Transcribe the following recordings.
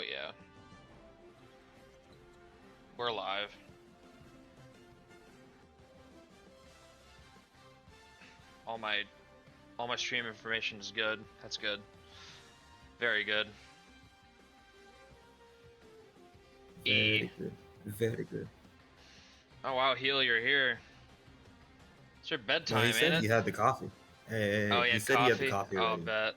yeah. We're live. All my stream information is good. That's good. Very good. Very good. Very good. Oh wow, Heel, you're here. It's your No, bedtime, he said ain't he it? had the coffee. Oh, he He had said he had the coffee? coffee Oh, already. bet.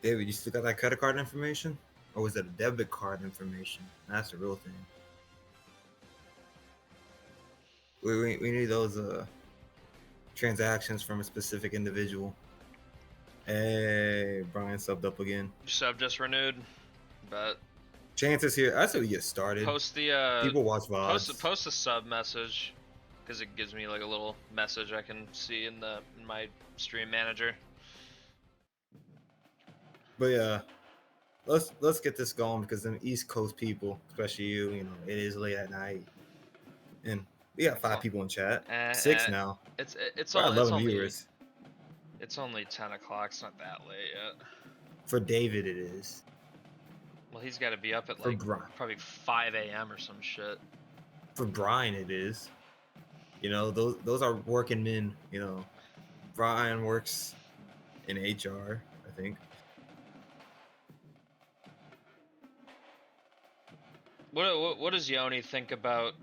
David, you still got that credit card information? Or was it a debit card information? That's the real thing. We need those transactions from a specific individual. Hey, Brian subbed up again. Sub just renewed. Bet. Chances here. I said we get started. Post the People watch VODs. post a sub message, because it gives me like a little message I can see in my stream manager. But yeah, let's get this going because them East Coast people, especially you know, it is late at night, and we got 5 people in chat, 6 now. It's We're at 11 only viewers. It's only 10 o'clock. It's not that late yet. For David, it is. Well, he's got to be up at For like Brian, probably 5 a.m. or some shit. for Brian, it is. You know, those are working men. You know, Brian works in HR, I think. What does Yoni think about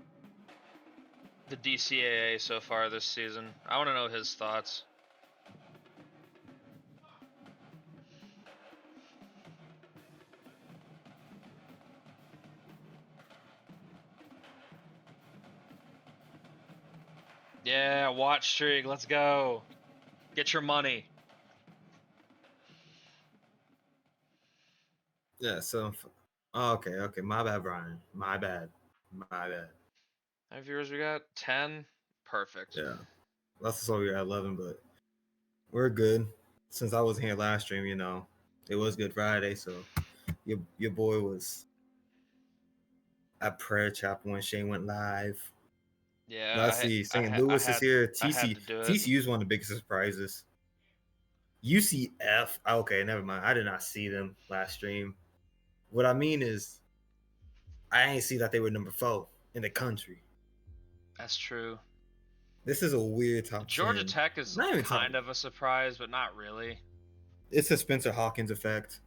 the DCAA so far this season? I want to know his thoughts. Yeah, watch streak. Let's go. Get your money. Yeah. So, okay. My bad, Brian. My bad. How many viewers we got? 10. Perfect. Yeah. That's why we were at 11, but we're good. Since I wasn't here last stream, you know, it was Good Friday, so your boy was at prayer chapel when Shane went live. Yeah, Let's see. St. I Louis is had here. I had to do it. TCU is one of the biggest surprises. UCF. Okay, never mind. I did not see them last stream. What I mean is, I ain't see that they were number 4 in the country. That's true. This is a weird top 10. Georgia Tech is not even kind of a surprise, but not really. It's a Spencer Hawkins effect.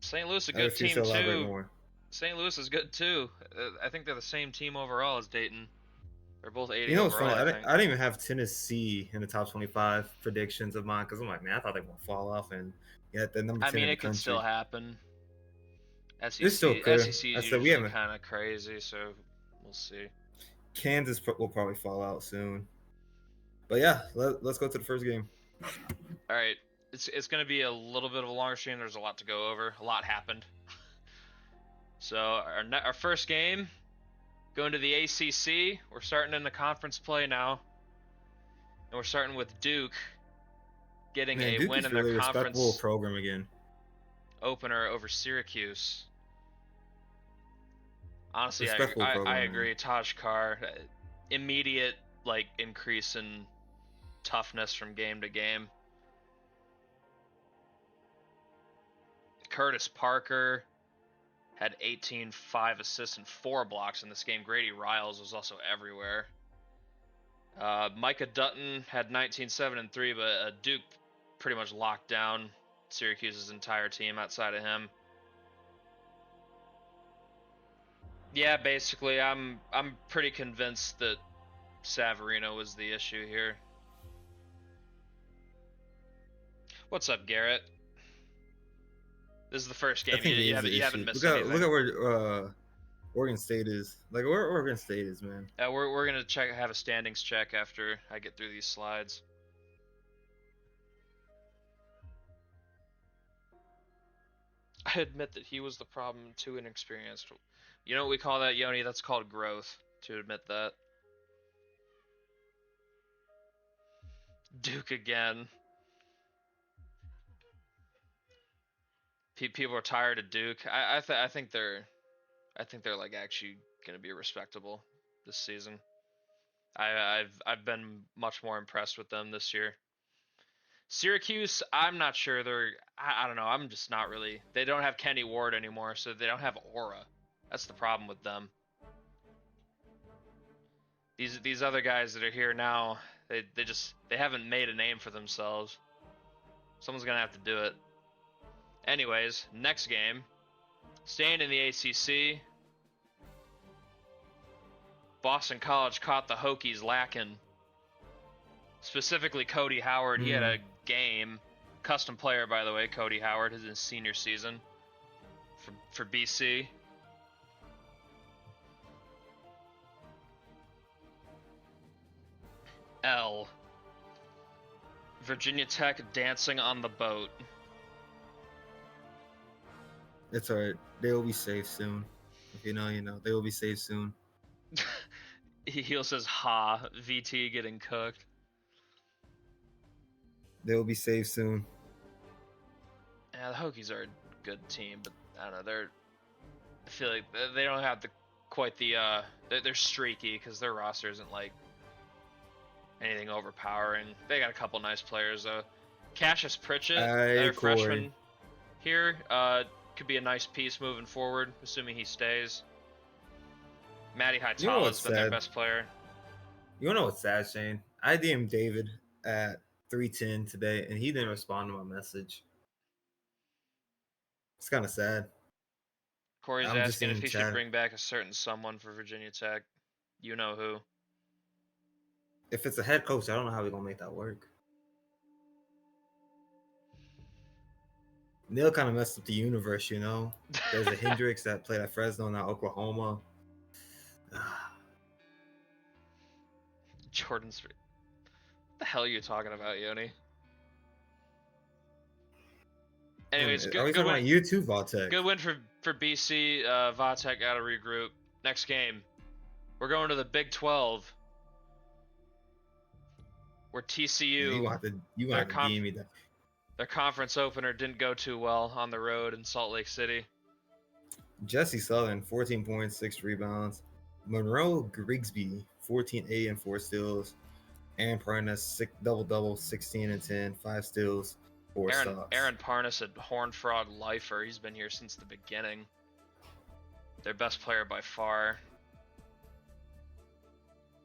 St. Louis is a good team too. St. Louis is good too. I think they're the same team overall as Dayton. They're both 80 You know what's overall, funny? I didn't even have Tennessee in the top 25 predictions of mine because I'm like, man, I thought they were going to fall off and get the number 10 I mean, in the it could country. still happen. It's still could. SEC is usually kind of crazy, so we'll see. Kansas will probably fall out soon. But yeah, let's go to the first game. All right, it's going to be a little bit of a longer stream. There's a lot to go over. A lot happened. So our first game, going to the ACC. We're starting in the conference play now, and we're starting with Duke getting a Duke win is in really their conference respectable program again. Opener over Syracuse. Honestly, I agree. Taj Carr, immediate like increase in toughness from game to game. Curtis Parker had 18, 5 assists, and 4 blocks in this game. Grady Riles was also everywhere. Micah Dutton had 19, 7, and 3, but Duke pretty much locked down Syracuse's entire team outside of him. Yeah, basically, I'm pretty convinced that Savarino was the issue here. What's up, Garrett? This is the first game. You haven't missed anything. Look at where Oregon State is. Like where Oregon State is, man. We're gonna have a standings check after I get through these slides. I admit that he was the problem, too inexperienced. You know what we call that, Yoni? That's called growth, to admit that. Duke again. People are tired of Duke. I think they're like actually gonna be respectable this season. I've been much more impressed with them this year. Syracuse, I'm not sure I don't know. I'm just not really. They don't have Kenny Ward anymore, so they don't have aura. That's the problem with them. These other guys that are here now, they haven't made a name for themselves. Someone's gonna have to do it. Anyways, next game, staying in the ACC. Boston College caught the Hokies lacking. Specifically, Cody Howard. He had a game. Custom player, by the way, Cody Howard, his senior season for BC. L. Virginia Tech dancing on the boat. It's alright. They will be safe soon. If you know, you know. They will be safe soon. Heel says, ha, VT getting cooked. They will be safe soon. Yeah, the Hokies are a good team, but I don't know. I feel like they don't have they're streaky because their roster isn't like anything overpowering. They got a couple nice players though. Cassius Pritchett, their freshman here, could be a nice piece moving forward, assuming he stays. Matty Hightower's been their best player. You wanna know what's sad, Shane? I DM'd David at 3:10 today, and he didn't respond to my message. It's kind of sad. Corey's asking if he should bring back a certain someone for Virginia Tech. You know who. If it's a head coach, I don't know how we're going to make that work. Neil kind of messed up the universe, you know? There's a Hendricks that played at Fresno, now Oklahoma. Jordan's... What the hell are you talking about, Yoni? Anyways, good win. On YouTube, Vatek. Good win for BC. Vatek got to regroup. Next game, we're going to the Big 12. Where TCU... You have to give me that. Their conference opener didn't go too well on the road in Salt Lake City. Jesse Southern, 14 points, 6 rebounds. Monroe Grigsby, 14-8 and 4 steals. Aaron Parnas, double-double, 16 and 10, 5 steals, 4 stocks. Aaron Parnas, a Horned Frog lifer. He's been here since the beginning. Their best player by far.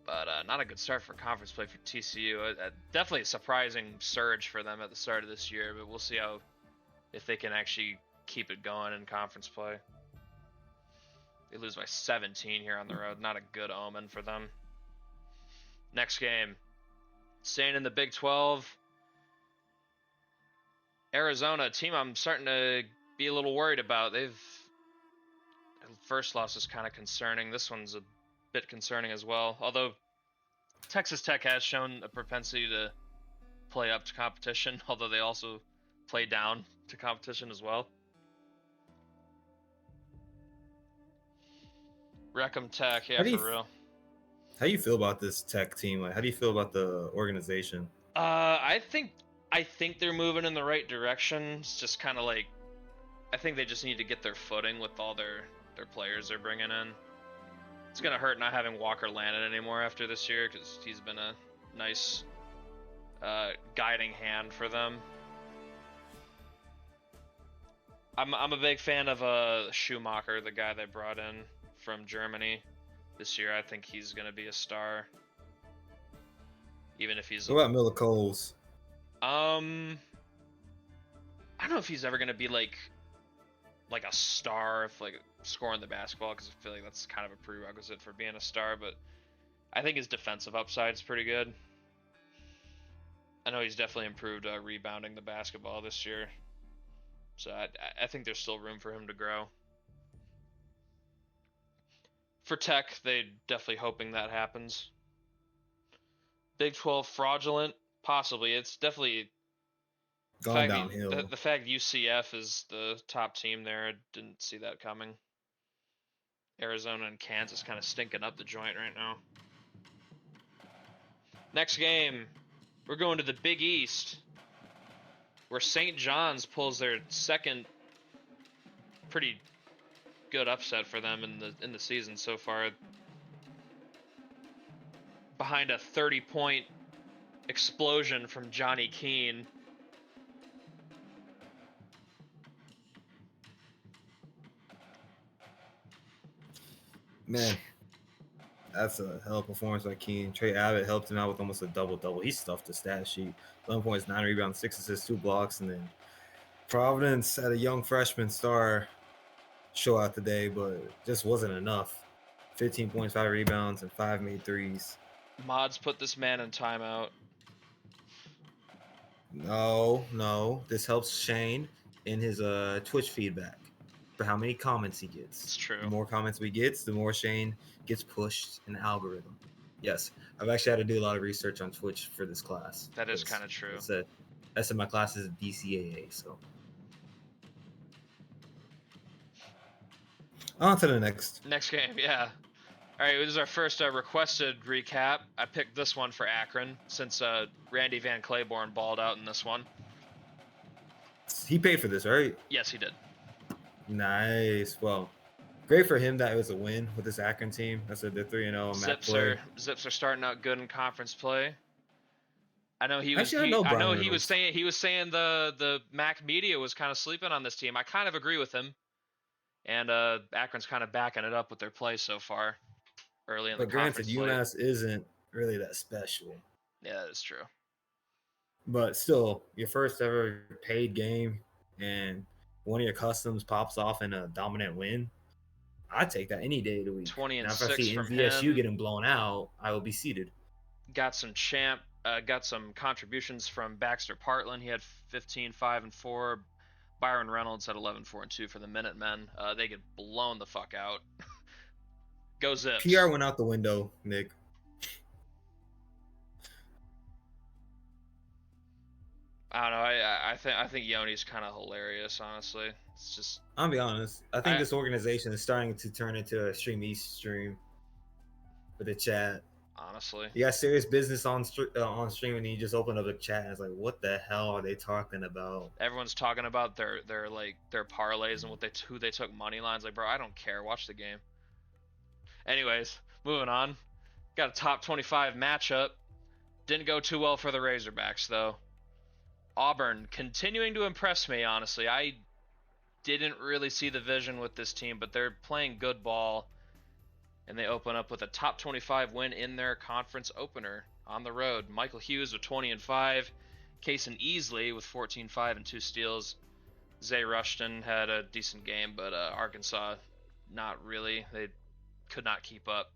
But not a good start for conference play for TCU. Definitely a surprising surge for them at the start of this year, but we'll see if they can actually keep it going in conference play. They lose by 17 here on the road. Not a good omen for them. Next game. Staying in the Big 12. Arizona, a team I'm starting to be a little worried about. Their first loss is kind of concerning. This one's a bit concerning as well. Although Texas Tech has shown a propensity to play up to competition, although they also play down to competition as well. Wreckham Tech, yeah, for real. How do you feel about this Tech team? Like, how do you feel about the organization? I think they're moving in the right direction. It's just kind of like, I think they just need to get their footing with all their players they're bringing in. It's going to hurt not having Walker Lannon anymore after this year because he's been a nice guiding hand for them. I'm a big fan of Schumacher, the guy they brought in from Germany this year. I think he's going to be a star. Even if he's... What about Miller Coles? I don't know if he's ever going to be like a star, if like scoring the basketball, because I feel like that's kind of a prerequisite for being a star, but I think his defensive upside is pretty good. I know he's definitely improved rebounding the basketball this year, so I think there's still room for him to grow. For Tech, they're definitely hoping that happens. Big 12 fraudulent, possibly. It's definitely going downhill. The fact UCF is the top team there, I didn't see that coming. Arizona and Kansas kind of stinking up the joint right now. Next game, we're going to the Big East, where St. John's pulls their second pretty good upset for them in the season so far. behind a 30-point explosion from Johnny Keane. Man, that's a hell of a performance by Keene. Trey Abbott helped him out with almost a double-double. He stuffed the stat sheet. 11 points, 9 rebounds, 6 assists, 2 blocks, and then Providence had a young freshman star show out today, but just wasn't enough. 15 points, 5 rebounds, and 5 made threes. Mods put this man in timeout. No. This helps Shane in his Twitch feedback for how many comments he gets. It's true. The more comments we get, the more Shane gets pushed in the algorithm. Yes, I've actually had to do a lot of research on Twitch for this class. That is kind of true. I said my class is DCAA, so. On to the next game. Yeah. All right, this is our first requested recap. I picked this one for Akron since Randy Van Claiborne balled out in this one. He paid for this, right? Yes, he did. Nice. Well, great for him that it was a win with this Akron team. That's the 3-0 MAC play. Zips are starting out good in conference play. I know he was. Actually, I know he was saying the MAC media was kind of sleeping on this team. I kind of agree with him. And Akron's kind of backing it up with their play so far, early in the conference. But granted, UMass isn't really that special. Yeah, that is true. But still, your first ever paid game and one of your customs pops off in a dominant win. I'd take that any day of the week. 20 and now, 6 if I see from NVSU him. getting blown out, I will be seated. Got some contributions from Baxter Partland. He had 15, 5, and 4. Byron Reynolds had 11, 4, and 2 for the Minutemen. They get blown the fuck out. Go Zips. PR went out the window, Nick. I don't know. I think Yoni's kind of hilarious, honestly. It's just. I'll be honest. I think this organization is starting to turn into a Stream East stream for the chat. Honestly, you got serious business on stream, and you just open up a chat, and it's like, what the hell are they talking about? Everyone's talking about their parlays and who they took money lines. Like, bro, I don't care. Watch the game. Anyways, moving on. Got a top 25 matchup. Didn't go too well for the Razorbacks though. Auburn continuing to impress me, honestly. I didn't really see the vision with this team, but they're playing good ball. And they open up with a top 25 win in their conference opener on the road. Michael Hughes with 20 and 5. Cason Easley with 14, 5, and 2 steals. Zay Rushton had a decent game, but Arkansas, not really. They could not keep up.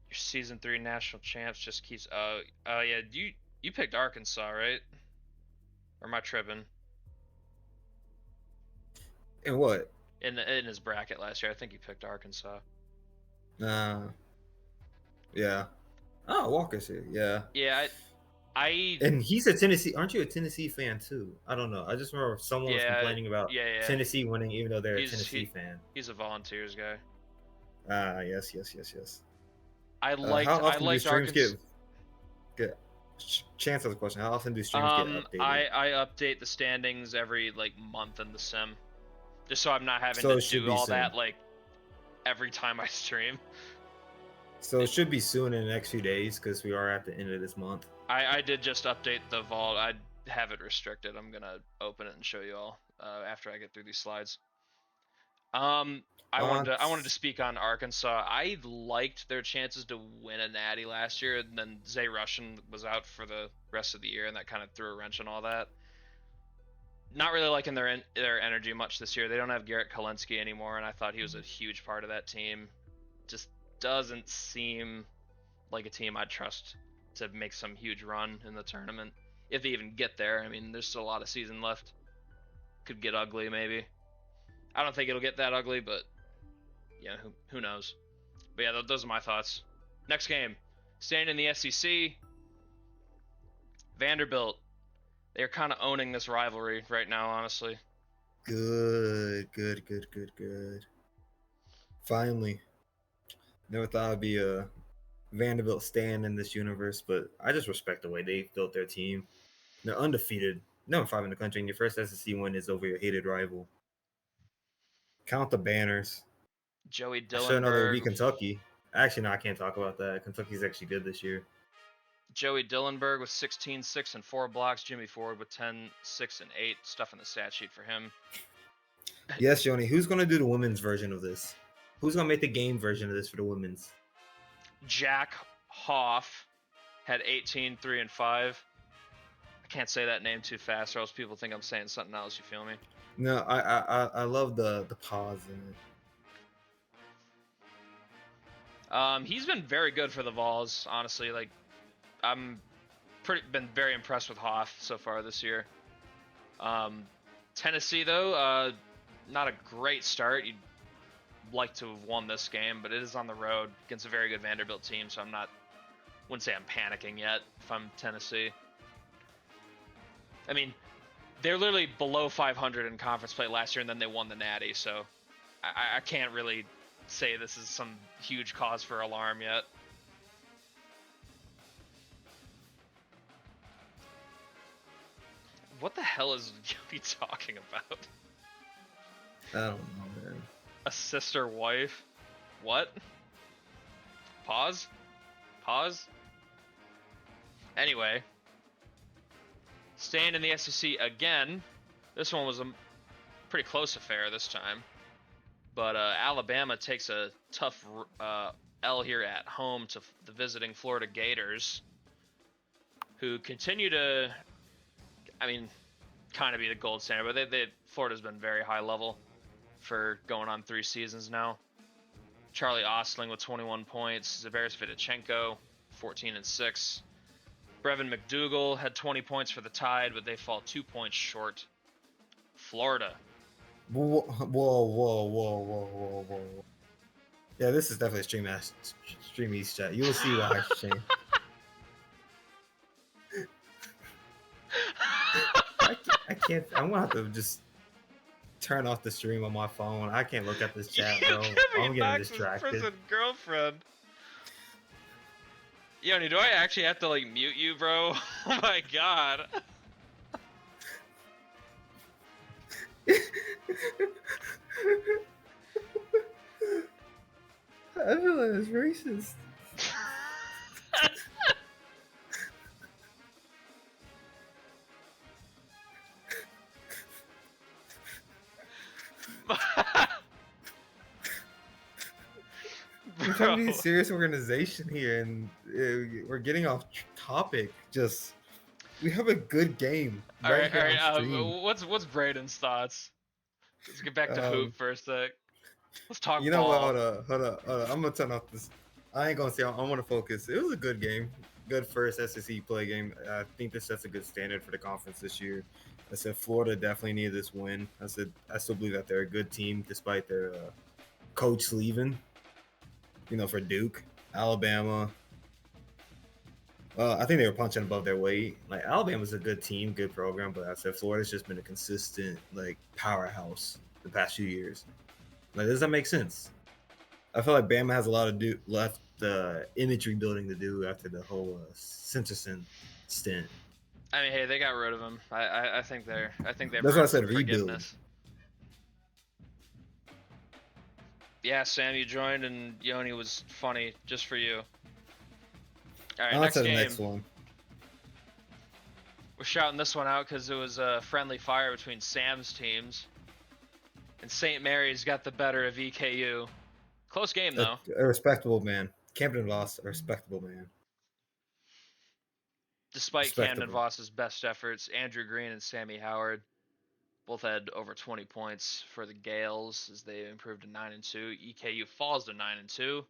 Your season 3 national champs just keeps. Yeah, you picked Arkansas, right? Or am I tripping? In what? In his bracket last year, I think he picked Arkansas. Yeah. Oh, Walker's here. Yeah. Yeah, and he's a Tennessee. Aren't you a Tennessee fan too? I don't know. I just remember someone was complaining about Tennessee winning, even though they're a Tennessee fan. He's a Volunteers guy. Yes. I liked Arkansas. Get chance of the question. How often do streams get updated? I update the standings every month in the sim, just so I'm not having to do all that every time I stream. So it should be soon in the next few days because we are at the end of this month. I did just update the vault. I have it restricted. I'm gonna open it and show you all after I get through these slides. I wanted to speak on Arkansas. I liked their chances to win a natty last year, and then Zay Rushton was out for the rest of the year, and that kind of threw a wrench in all that. Not really liking their energy much this year. They don't have Garrett Kalinsky anymore, and I thought he was a huge part of that team. Just doesn't seem like a team I'd trust to make some huge run in the tournament, if they even get there. I mean, there's still a lot of season left. Could get ugly, maybe. I don't think it'll get that ugly, but yeah, who knows? But yeah, those are my thoughts. Next game, staying in the SEC, Vanderbilt. They're kind of owning this rivalry right now, honestly. Good. Finally. Never thought I'd be a Vanderbilt stand in this universe, but I just respect the way they built their team. They're undefeated, number 5 in the country, and your first SEC win is over your hated rival. Count the banners. Joey I should know they would be Dillenberg. Kentucky. Actually, no, I can't talk about that. Kentucky's actually good this year. Joey Dillenberg with 16, 6, and 4 blocks. Jimmy Ford with 10, 6, and 8. Stuff in the stat sheet for him. Yes, Joni. Who's gonna do the women's version of this? Who's gonna make the game version of this for the women's? Jack Hoff had 18, 3, and 5. I can't say that name too fast, or else people think I'm saying something else. You feel me? No, I love the pause in it. He's been very good for the Vols, honestly. Like, I'm been very impressed with Hoff so far this year. Tennessee though, not a great start. You'd like to have won this game, but it is on the road against a very good Vanderbilt team, so wouldn't say I'm panicking yet if I'm Tennessee. I mean, they're literally below 500 in conference play last year, and then they won the Natty, so I can't really say this is some huge cause for alarm yet. What the hell is Yogi talking about? I don't know, man. A sister wife? What? Pause? Pause? Anyway. Staying in the SEC again. This one was a pretty close affair this time. But Alabama takes a tough L here at home to the visiting Florida Gators, who continue to, kind of be the gold standard. But Florida's been very high level for going on 3 seasons now. Charlie Ostling with 21 points. Zverev Vidichenko, 14 and 6. Brevin McDougal had 20 points for the Tide, but they fall 2 points short. Florida. Whoa. Yeah, this is definitely Stream East chat. You will see why, Shane. I can't. I'm gonna have to just turn off the stream on my phone. I can't look at this chat, bro. I'm getting distracted. Prison girlfriend. Yoni, do I actually have to mute you, bro? Oh my god. I feel like it's racist. We're trying to be a serious organization here, and we're getting off topic. We have a good game. All right. What's Braden's thoughts? Let's get back to hoop for a sec. Let's talk. You know what? Hold up. I'm gonna turn off this. I ain't gonna say. I want to focus. It was a good game. Good first SEC play game. I think this sets a good standard for the conference this year. I said Florida definitely needed this win. I still believe that they're a good team despite their coach leaving. For Duke, Alabama. I think they were punching above their weight. Alabama's a good team, good program, but I said Florida's just been a consistent powerhouse the past few years. Does that make sense? I feel like Bama has a lot of left imagery building to do after the whole Centerson stint. I mean, hey, they got rid of him. I think they're. That's what I said. Rebuild. Yeah, Sam, you joined, and Yoni was funny just for you. All right, next game. The next one. We're shouting this one out because it was a friendly fire between Sam's teams, and St. Mary's got the better of EKU. Close game though. A respectable man. Camden Voss, a respectable man. Despite Camden Voss's best efforts, Andrew Green and Sammy Howard both had over 20 points for the Gales as they improved to 9-2. EKU falls to 9-2.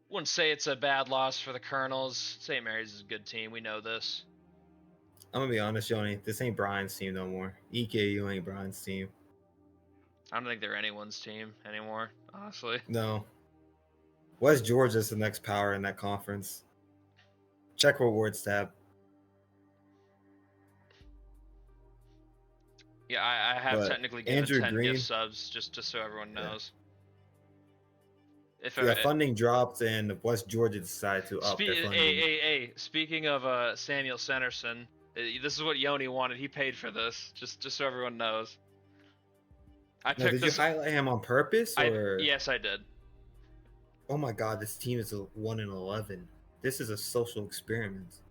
Wouldn't say it's a bad loss for the Colonels. St. Mary's is a good team. We know this. I'm gonna be honest, Joni. This ain't Brian's team no more. EKU ain't Brian's team. I don't think they're anyone's team anymore, honestly. No. West Georgia's the next power in that conference. Check rewards tab. Yeah, I have technically given Andrew 10 Green, gift subs just so everyone knows. Yeah. Funding dropped and West Georgia decided to up their funding. Hey, speaking of Samuel Centerson, this is what Yoni wanted. He paid for this, just so everyone knows. I Now, picked did you this. highlight him on purpose I or? Yes, I did. Oh my God, this team is a 1-11. This is a social experiment.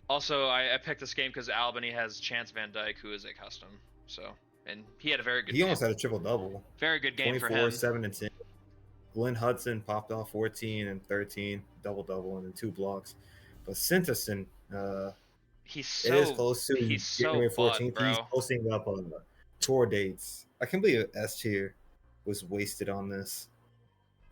Also, I picked this game because Albany has Chance Van Dyke, who is a custom. So, and he had a very good He game. almost had a triple double. Very good game for 24, him. 7, and 10. Glenn Hudson popped off 14 and 13, double double, and then 2 blocks. But Centerson, it is close to He's so January butt, 14th. He's bro. posting up on the tour dates. I can't believe S tier was wasted on this.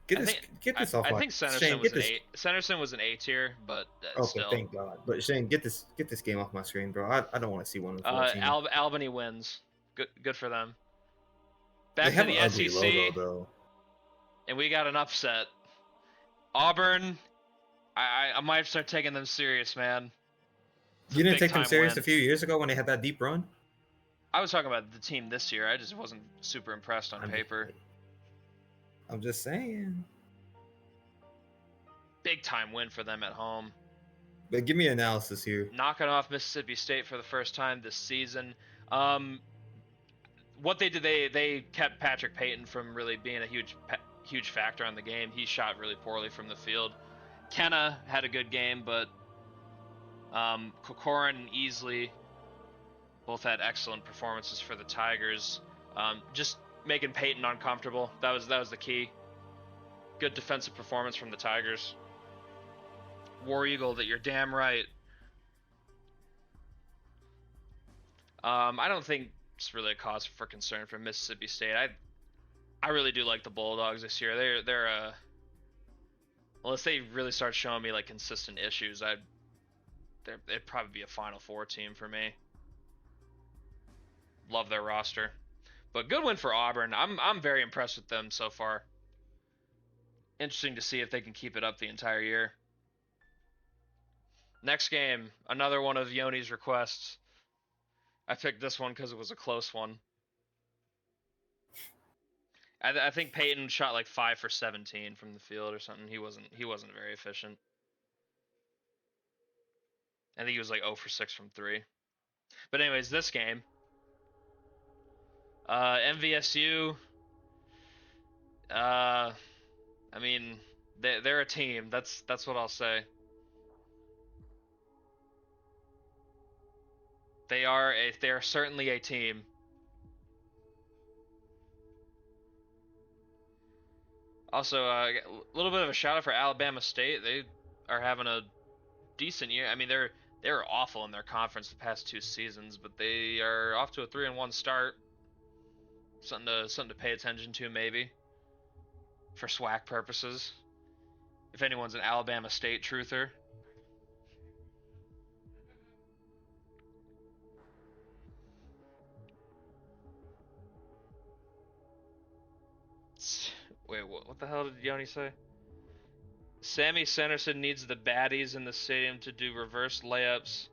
Get I this, think get this off I my think Shane. Get this. Sanderson was an A tier, but Okay, still. thank God. But Shane, get this game off my screen, bro. I don't want to see 1-14. Albany wins. Good for them. They Back to have an the ugly logo SEC, though. and we got an upset. Auburn. I might start taking them serious, man. It's a You didn't big take them time serious win. a few years ago when they had that deep run. I was talking about the team this year. I just wasn't super impressed on paper. I'm just saying. Big time win for them at home. But give me analysis here. Knocking off Mississippi State for the first time this season. What they did, they kept Patrick Payton from really being a huge factor on the game. He shot really poorly from the field. Kenna had a good game, but Kokorin and Easley both had excellent performances for the Tigers. Just making Payton uncomfortable. That was the key. Good defensive performance from the Tigers. War Eagle, that you're damn right. I don't think it's really a cause for concern for Mississippi State. I really do like the Bulldogs this year. They're unless they really start showing me like consistent issues, it'd probably be a Final Four team for me. Love their roster, but good win for Auburn. I'm very impressed with them so far. Interesting to see if they can keep it up the entire year. Next game, another one of Yoni's requests. I picked this one because it was a close one. I think Peyton shot like 5 for 17 from the field or something. He wasn't very efficient. I think he was like 0 for 6 from 3. But anyways, this game, MVSU. I mean, they're a team. That's what I'll say. They are certainly a team. Also, a little bit of a shout out for Alabama State. They are having a decent year. I mean, they're awful in their conference the past 2 seasons, but they are off to a 3-1 start. Something to pay attention to maybe for SWAC purposes. If anyone's an Alabama State truther. Wait, what the hell did Yoni say? Sammy Sanderson needs the baddies in the stadium to do reverse layups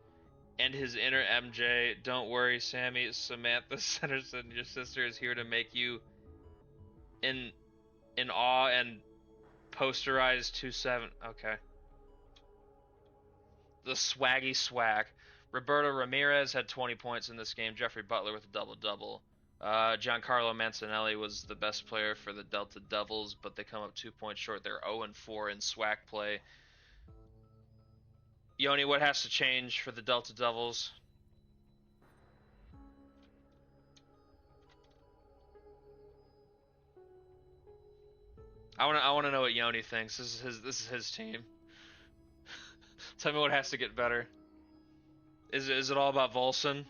and his inner MJ. Don't worry, Sammy. Samantha Sanderson, your sister, is here to make you in awe and posterize 2-7. Okay. The swaggy swag. Roberto Ramirez had 20 points in this game. Jeffrey Butler with a double-double. Giancarlo Mancinelli was the best player for the Delta Devils, but they come up 2 points short. They're 0-4 in SWAC play. Yoni, what has to change for the Delta Devils? I want to know what Yoni thinks. This is his team. Tell me what has to get better. Is it all about Volson?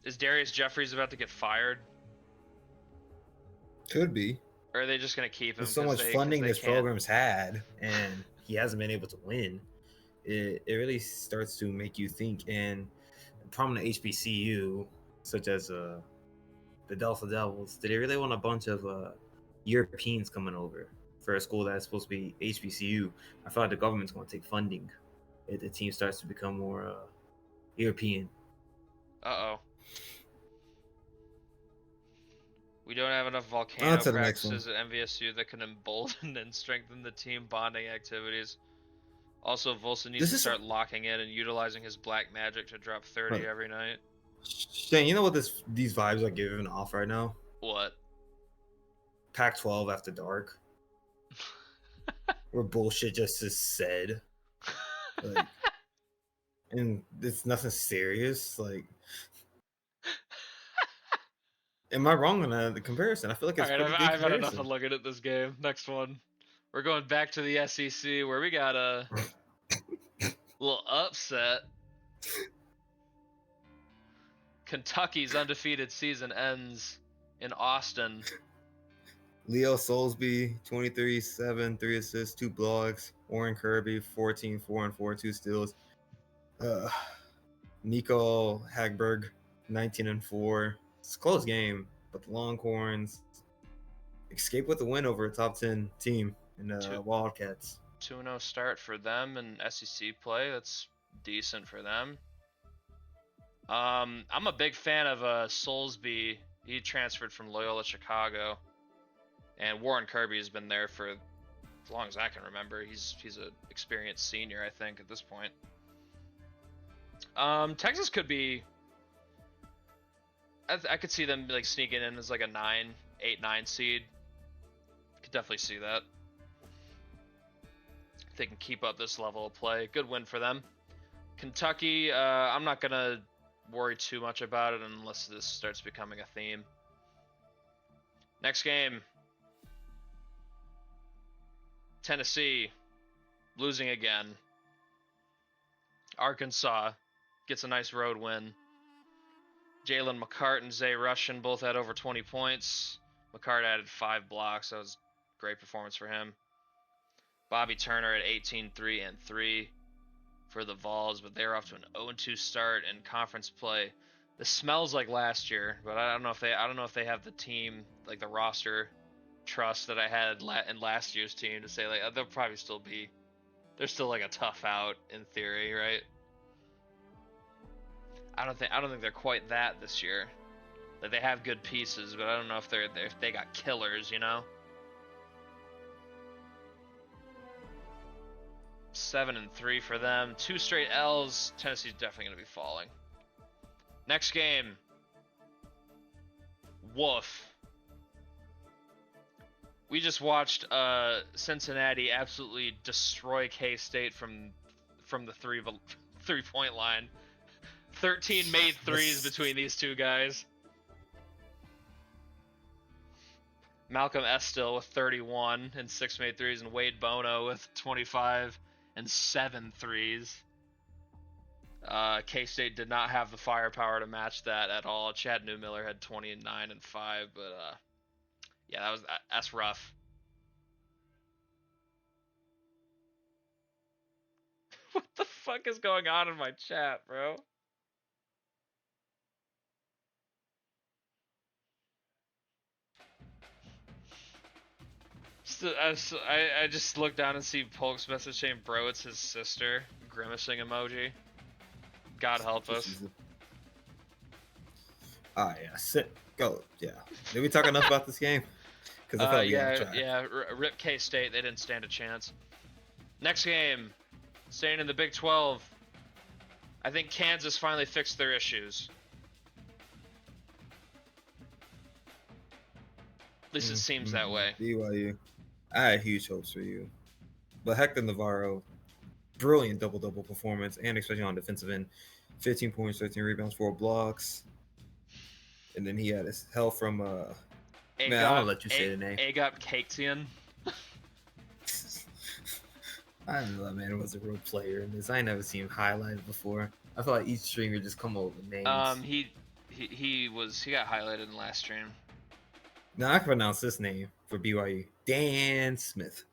Is Darius Jeffries about to get fired? Could be. Or are they just gonna keep him? There's so much funding this program's had, and he hasn't been able to win. It really starts to make you think. And prominent HBCU, such as the Delta Devils, did they really want a bunch of Europeans coming over for a school that's supposed to be HBCU? I feel like the government's going to take funding if the team starts to become more European. Uh-oh. We don't have enough volcano practices at MVSU that can embolden and strengthen the team bonding activities. Also, Volson needs This to is start locking in and utilizing his black magic to drop 30 every night. Shane. You know what these vibes are giving off right now? What? Pac-12 after dark, where bullshit just is said, like, and it's nothing serious. Like, am I wrong on the comparison? I feel like All it's a right, pretty good I've had enough comparison. of looking at this game. Next one. We're going back to the SEC where we got a little upset. Kentucky's undefeated season ends in Austin. Leo Soulsby, 23-7, 3 assists, 2 blocks. Warren Kirby, 14, 4 and 4, 2 steals. Nico Hagberg, 19 and 4. It's a close game, but the Longhorns escape with a win over a top 10 team in the Wildcats. 2-0 start for them in SEC play. That's decent for them. I'm a big fan of Soulsby. He transferred from Loyola Chicago, and Warren Kirby has been there for as long as I can remember. He's an experienced senior, I think, at this point. Texas could be. I could see them like sneaking in as like a 8-9 seed. Could definitely see that. If they can keep up this level of play, good win for them. Kentucky, I'm not gonna worry too much about it unless this starts becoming a theme. Next game. Tennessee losing again. Arkansas gets a nice road win. Jalen McCart and Zay Russian both had over 20 points. McCart added 5 blocks. That was a great performance for him. Bobby Turner at 18, 3 and 3 for the Vols, but they're off to an 0-2 start in conference play. This smells like last year, but I don't know if they have the team, like the roster trust that I had in last year's team to say like they'll probably still be. They're still like a tough out in theory, right? I don't think they're quite that this year. Like they have good pieces, but I don't know if they got killers, you know. 7-3 for them. 2 straight L's. Tennessee's definitely gonna be falling. Next game. Woof. We just watched Cincinnati absolutely destroy K-State from the 3-point line. 13 made threes between these two guys. Malcolm Estill with 31 and 6 made threes, and Wade Bono with 25 and 7 threes. K-State did not have the firepower to match that at all. Chad Newmiller had 29 and 5, but yeah, that's rough. What the fuck is going on in my chat, bro? I just look down and see Polk's message saying, "Bro, it's his sister." Grimacing emoji. God help us. Yeah, go. Yeah. Did we talk enough about this game? Because I felt yeah. Rip K-State. They didn't stand a chance. Next game, staying in the Big 12. I think Kansas finally fixed their issues. At least it seems that way. BYU. I had huge hopes for you. But Hector Navarro, brilliant double-double performance, and especially on defensive end. 15 points, 13 rebounds, 4 blocks. And then he had his help from man, I'm gonna let you say the name. Agop Kaksian. I don't know, man. It was a real player in this. I ain't never seen him highlighted before. I feel like each streamer just come up with names. He got highlighted in last stream. Now I can pronounce this name for BYU. Dan Smith.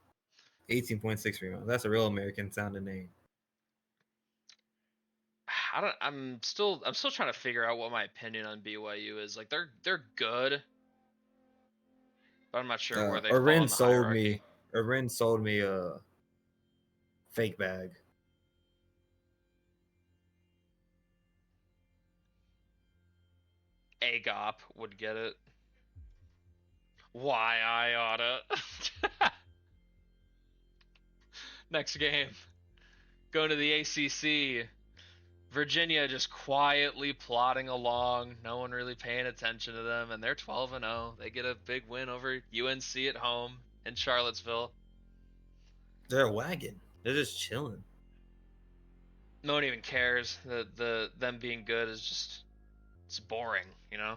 18.6 rebounds. That's a real American sounding name. I'm still trying to figure out what my opinion on BYU is. Like they're good, but I'm not sure where they fall in the hierarchy. Arin sold me a fake bag. Agop would get it. Why I oughta. Next game. Going to the ACC, Virginia just quietly plodding along, no one really paying attention to them, and they're 12-0. They get a big win over UNC at home in Charlottesville. They're a wagon. They're just chilling. No one even cares. Them being good is just it's boring, you know.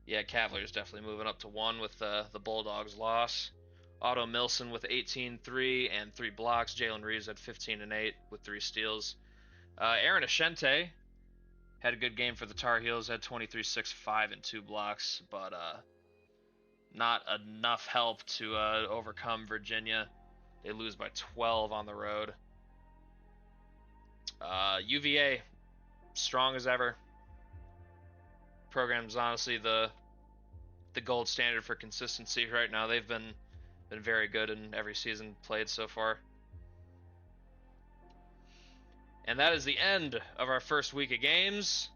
Yeah, Cavaliers definitely moving up to 1 with the Bulldogs' loss. Otto Milson with 18-3 and 3 blocks. Jalen Reeves had 15 and 8 with 3 steals. Aaron Ashente had a good game for the Tar Heels. Had 23, 6, 5, and 2 blocks, but not enough help to overcome Virginia. They lose by 12 on the road. UVA, strong as ever. Program's honestly the gold standard for consistency right now. They've been very good in every season played so far. And that is the end of our first week of games.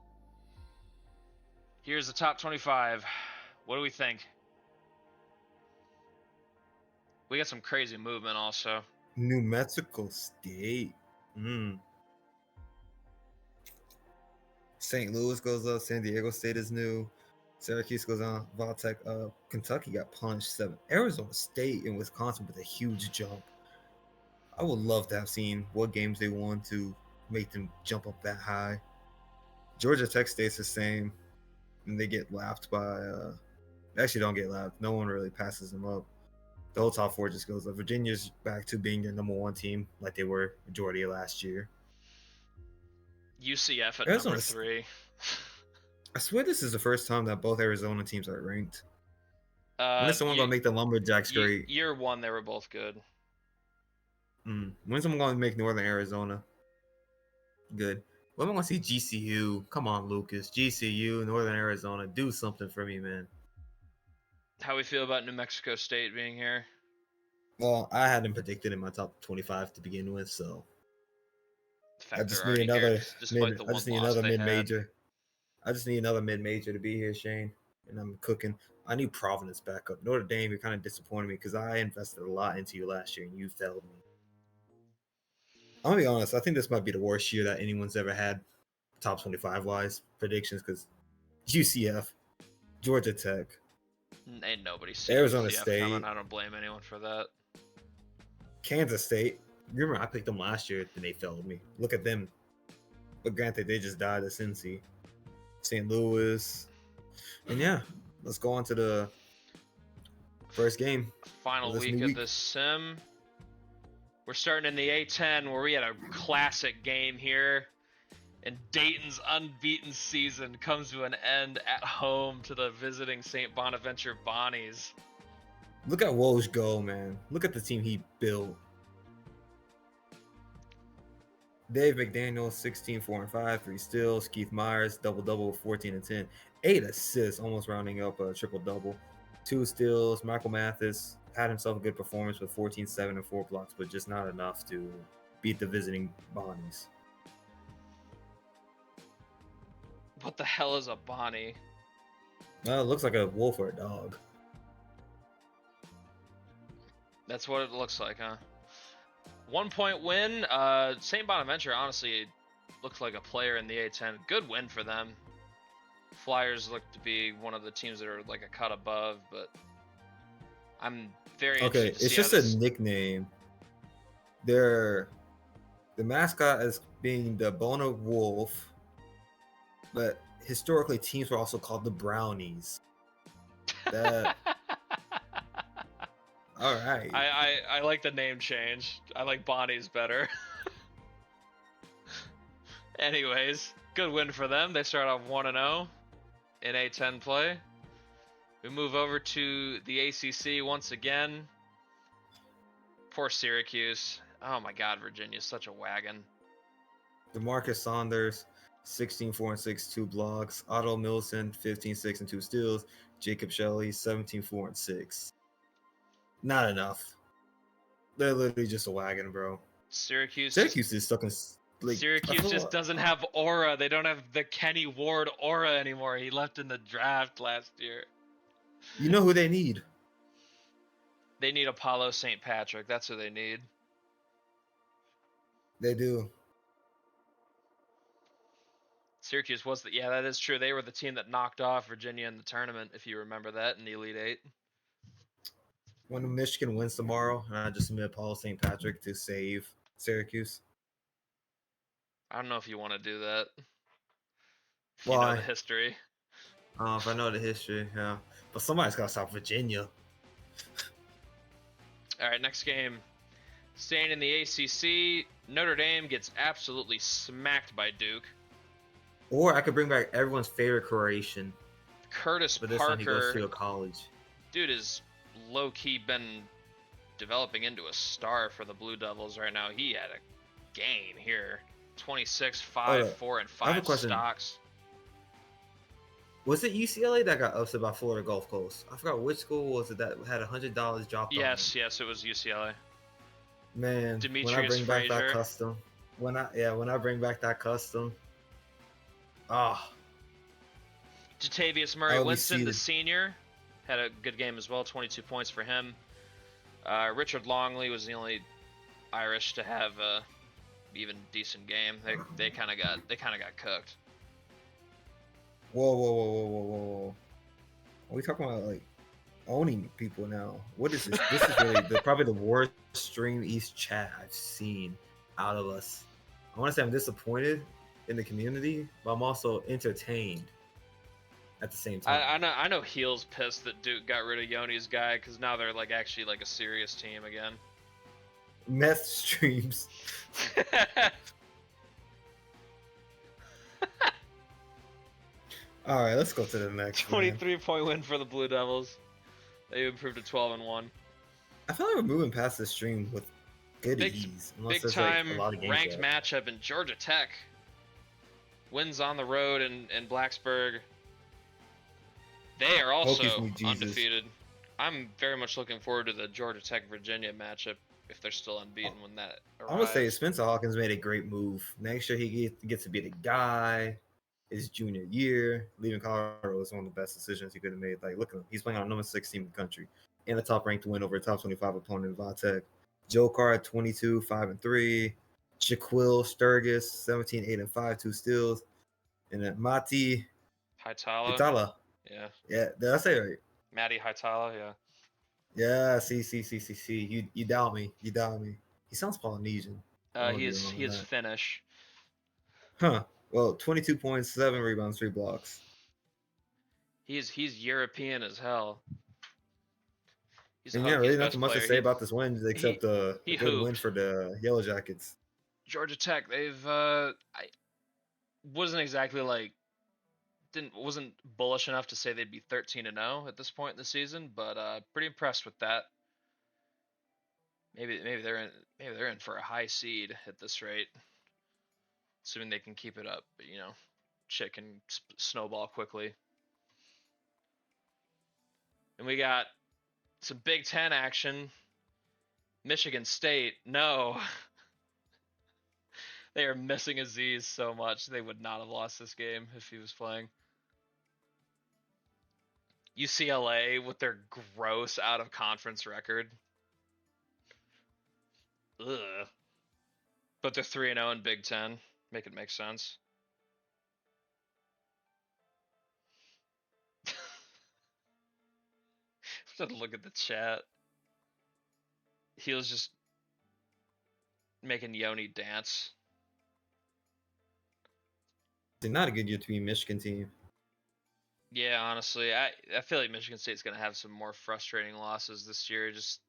Here's the top 25. What do we think? We got some crazy movement also. New Mexico State. St. Louis goes up. San Diego State is new. Syracuse goes on. Valtech up. Kentucky got punched 7. Arizona State and Wisconsin with a huge jump. I would love to have seen what games they won to make them jump up that high. Georgia Tech stays the same, and they get lapped by. They actually don't get lapped. No one really passes them up. The whole top 4 just goes up. Virginia's back to being their number 1 team, like they were majority of last year. UCF at Arizona number 3. I swear this is the first time that both Arizona teams are ranked. When is someone going to make the Lumberjacks great? Year 1, they were both good. When's someone going to make Northern Arizona good? When am I going to see GCU? Come on, Lucas. GCU, Northern Arizona. Do something for me, man. How we feel about New Mexico State being here? Well, I had them predicted in my top 25 to begin with, so I just need another mid-major. I just need another mid-major to be here, Shane, and I'm cooking. I need Providence back up. Notre Dame, you're kind of disappointed me because I invested a lot into you last year and you failed me. I'm gonna be honest. I think this might be the worst year that anyone's ever had, top 25 wise predictions, because UCF, Georgia Tech, ain't nobody seen Arizona UCF State coming. I don't blame anyone for that. Kansas State. Remember, I picked them last year and they failed me. Look at them. But granted, they just died at Cincy. St. Louis. And yeah, let's go on to the first game. Final week of the sim. We're starting in the A10 where we had a classic game here. And Dayton's unbeaten season comes to an end at home to the visiting St. Bonaventure Bonnies. Look at Woj go, man. Look at the team he built. Dave McDaniel, 16, 4, and 5, 3 steals. Keith Myers, double-double with 14 and 10. 8 assists, almost rounding up a triple-double. 2 steals. Michael Mathis had himself a good performance with 14, 7, and 4 blocks, but just not enough to beat the visiting Bonnies. What the hell is a Bonnie? Well, it looks like a wolf or a dog. That's what it looks like, huh? 1-point win. St. Bonaventure honestly looks like a player in the A10. Good win for them. Flyers look to be one of the teams that are like a cut above, but I'm very interested to it's see just a nickname. The mascot is being the Bona Wolf, but historically teams were also called the Brownies. That all right. I like the name change. I like Bonnie's better. Anyways, good win for them. They start off 1-0 in A10 play. We move over to the ACC once again. Poor Syracuse. Oh my God, Virginia's such a wagon. DeMarcus Saunders, 16, 4, and 6, 2 blocks. Otto Milson, 15, 6, and 2 steals. Jacob Shelley, 17, 4, and 6. Not enough. They're literally just a wagon, bro. Syracuse is stuck in. Syracuse just doesn't have aura. They don't have the Kenny Ward aura anymore. He left in the draft last year. You know who they need? They need Apollo St. Patrick. That's who they need. They do. Syracuse was the, yeah, that is true. They were the team that knocked off Virginia in the tournament, if you remember that, in the Elite Eight. When Michigan wins tomorrow, and I just submit Paul St. Patrick to save Syracuse. I don't know if you want to do that. If you know the Why? history. If I know the history, yeah. But somebody's got to stop Virginia. All right, next game. Staying in the ACC, Notre Dame gets absolutely smacked by Duke. Or I could bring back everyone's favorite Croatian. Curtis But this time he goes Parker, to a college. dude, is low-key been developing into a star for the Blue Devils right now. He had a game here. 26, 5, 4, and 5 stocks. Was it UCLA that got upset by Florida Gulf Coast? I forgot which school was it that had $100 dropped on Yes, it was UCLA. Man, Demetrius when I bring Frazier. back that custom, when I bring back that custom, Jatavius Murray Winston, the senior, had a good game as well. 22 points for him. Richard Longley was the only Irish to have a even decent game. They kind of got cooked. Whoa! Are we talking about like owning people now? What is this? This is really probably the worst Stream East chat I've seen out of us. I want to say I'm disappointed in the community, but I'm also entertained at the same time. I know Heel's pissed that Duke got rid of Yoni's guy because now they're like actually like a serious team again. Meth streams. All right, let's go to the next. 23-point win for the Blue Devils. They improved to 12-1. I feel like we're moving past the stream with good ease. Big time ranked matchup in Georgia Tech. Wins on the road in Blacksburg. They are also undefeated. I'm very much looking forward to the Georgia Tech Virginia matchup if they're still unbeaten when that arrives. I'm gonna say Spencer Hawkins made a great move. Next year he gets to be the guy. His junior year, leaving Colorado was one of the best decisions he could have made. Like, look at him. He's playing on number 6 team in the country and a top ranked win over a top 25 opponent in Va-Tech. Joe Carr at 22, 5-3. Shaquille Sturgis, 17, 8-5, 2 steals. And then Mati Haitala. Yeah. Yeah, did I say it right? Matty Haitala, yeah. Yeah, see. You doubt me. He sounds Polynesian. He is Finnish. Huh. Well, 22 points, 7 rebounds, 3 blocks. He's European as hell. And yeah, really nothing much to say about this win except a good win for the Yellow Jackets. Georgia Tech, they've wasn't exactly like wasn't bullish enough to say they'd be 13-0 at this point in the season, but pretty impressed with that. Maybe they're in for a high seed at this rate, assuming they can keep it up. But you know, shit can snowball quickly. And we got some Big Ten action. Michigan State, no. They are missing Aziz so much. They would not have lost this game if he was playing. UCLA with their gross out of conference record. Ugh. But they're 3-0 in Big Ten. Make it make sense. Just look at the chat. He was just making Yoni dance. Not a good year to be a Michigan team. Yeah, honestly, I feel like Michigan State's gonna have some more frustrating losses this year. Just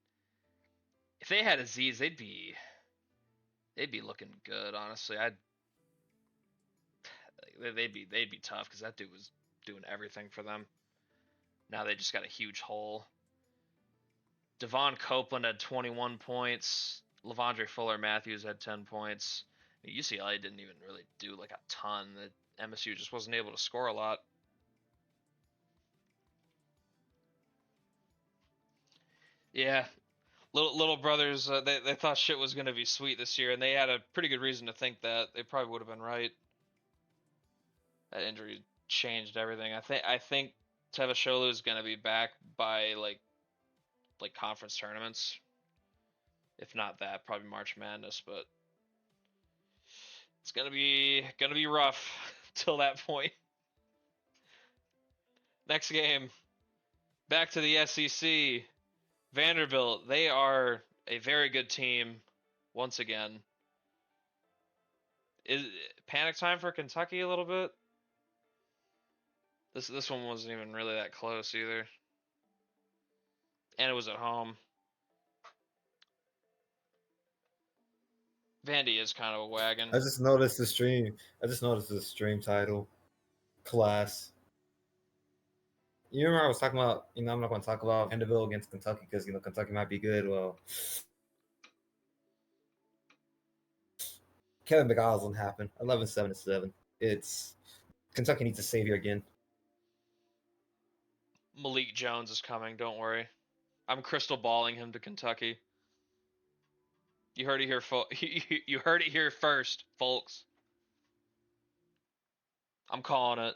if they had Aziz, they'd be looking good. Honestly, they'd be tough because that dude was doing everything for them. Now they just got a huge hole. Devon Copeland had 21 points. Lavondre Fuller Matthews had 10 points. UCLA didn't even really do like a ton. The MSU just wasn't able to score a lot. Yeah, little brothers, they thought shit was gonna be sweet this year, and they had a pretty good reason to think that. They probably would have been right. That injury changed everything. I think Tevasholu is gonna be back by like conference tournaments. If not that, probably March Madness. But It's gonna be rough till that point. Next game, back to the SEC. Vanderbilt, they are a very good team once again. Is panic time for Kentucky a little bit? This one wasn't even really that close either. And it was at home. Vandy is kind of a wagon. I just noticed the stream. I just noticed the stream title, class. You remember I was talking about, I'm not going to talk about Vanderbilt against Kentucky because, Kentucky might be good. Well, Kevin McGiles won't happen. 11-7. It's Kentucky needs a savior again. Malik Jones is coming, don't worry. I'm crystal balling him to Kentucky. You heard it here, you heard it here first, folks. I'm calling it.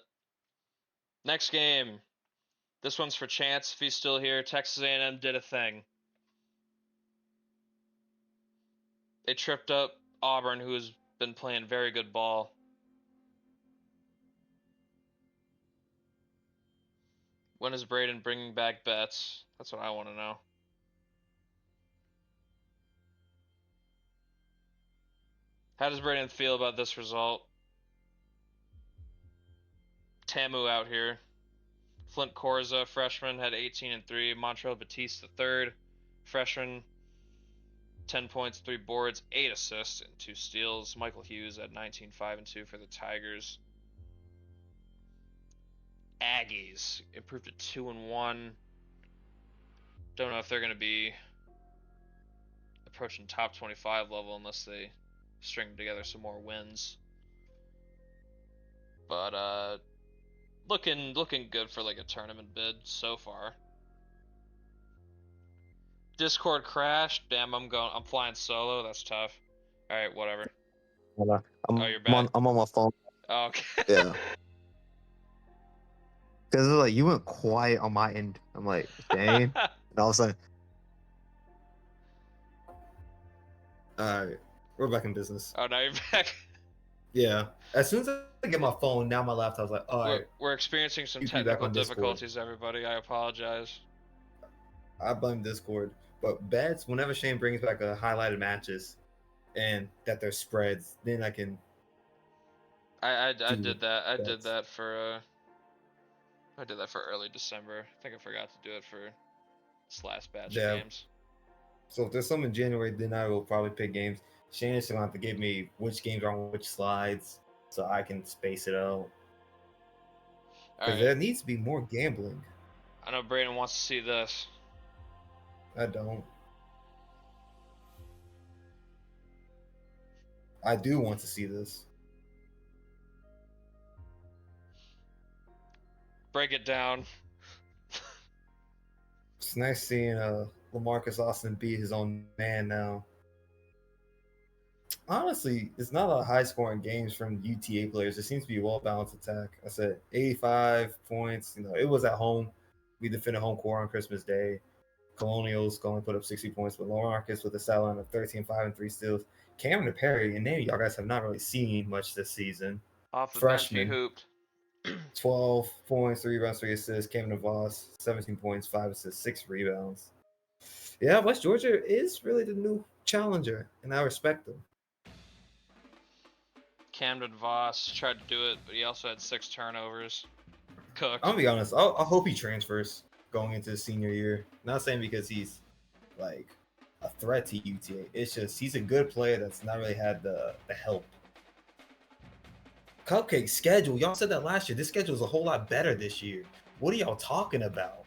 Next game. This one's for Chance if he's still here. Texas A&M did a thing. They tripped up Auburn, who has been playing very good ball. When is Braden bringing back bets? That's what I want to know. How does Braden feel about this result? Tamu out here. Flint Corza, freshman, had 18 and 3. Montrell Batiste, the third freshman, 10 points, 3 boards, 8 assists, and 2 steals. Michael Hughes at 19, 5 and 2 for the Tigers. Aggies improved to 2 and 1. Don't know if they're going to be approaching top 25 level unless they string together some more wins. But looking good for like a tournament bid so far. Discord crashed. Damn, I'm flying solo. That's tough. All right, whatever. You're back. I'm on my phone. Oh, okay. Yeah. Because it's like you went quiet on my end. I'm like, dang. And all of a sudden, all right, we're back in business. Oh, now you're back. Yeah. As soon as I get my phone, now my laptop's like, all right. We're experiencing some technical difficulties, everybody. I apologize. I blame Discord. But bets, whenever Shane brings back a highlighted matches and that they're spreads, then I can. I did that. I did that for early December. I think I forgot to do it for this last batch of games. So if there's some in January, then I will probably pick games. Shane is going to have to give me which games are on which slides so I can space it out. Because there needs to be more gambling. I know Brayden wants to see this. I don't. I do want to see this. Break it down. It's nice seeing LaMarcus Austin beat his own man now. Honestly, it's not a high-scoring games from UTA players. It seems to be a well-balanced attack. I said 85 points. It was at home. We defended home court on Christmas Day. Colonials only put up 60 points, but LaMarcus with a stat line of 13, 5 and 3 steals. Cameron Perry, and name y'all guys have not really seen much this season. Off the bench, he hooped. 12 points, 3 rebounds, 3 assists. Cameron Voss, 17 points, 5 assists, 6 rebounds. Yeah, West Georgia is really the new challenger, and I respect them. Camden Voss tried to do it, but he also had 6 turnovers. Cooked. I'm gonna be honest. I hope he transfers going into his senior year. Not saying because he's like a threat to UTA. It's just he's a good player that's not really had the help. Cupcake schedule. Y'all said that last year. This schedule is a whole lot better this year. What are y'all talking about?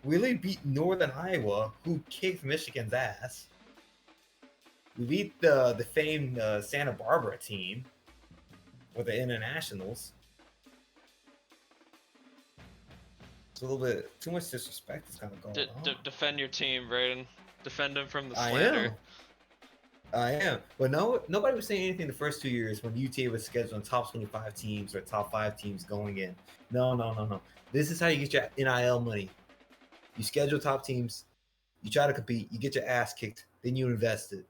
We really beat Northern Iowa, who kicked Michigan's ass. We beat the famed Santa Barbara team with the internationals. It's a little bit too much disrespect is kind of going on. Defend your team, Braden. Defend him from the slander. I am. But nobody was saying anything the first 2 years when UTA was scheduling top 25 teams or top 5 teams going in. No. This is how you get your NIL money. You schedule top teams, you try to compete, you get your ass kicked, then you invest it.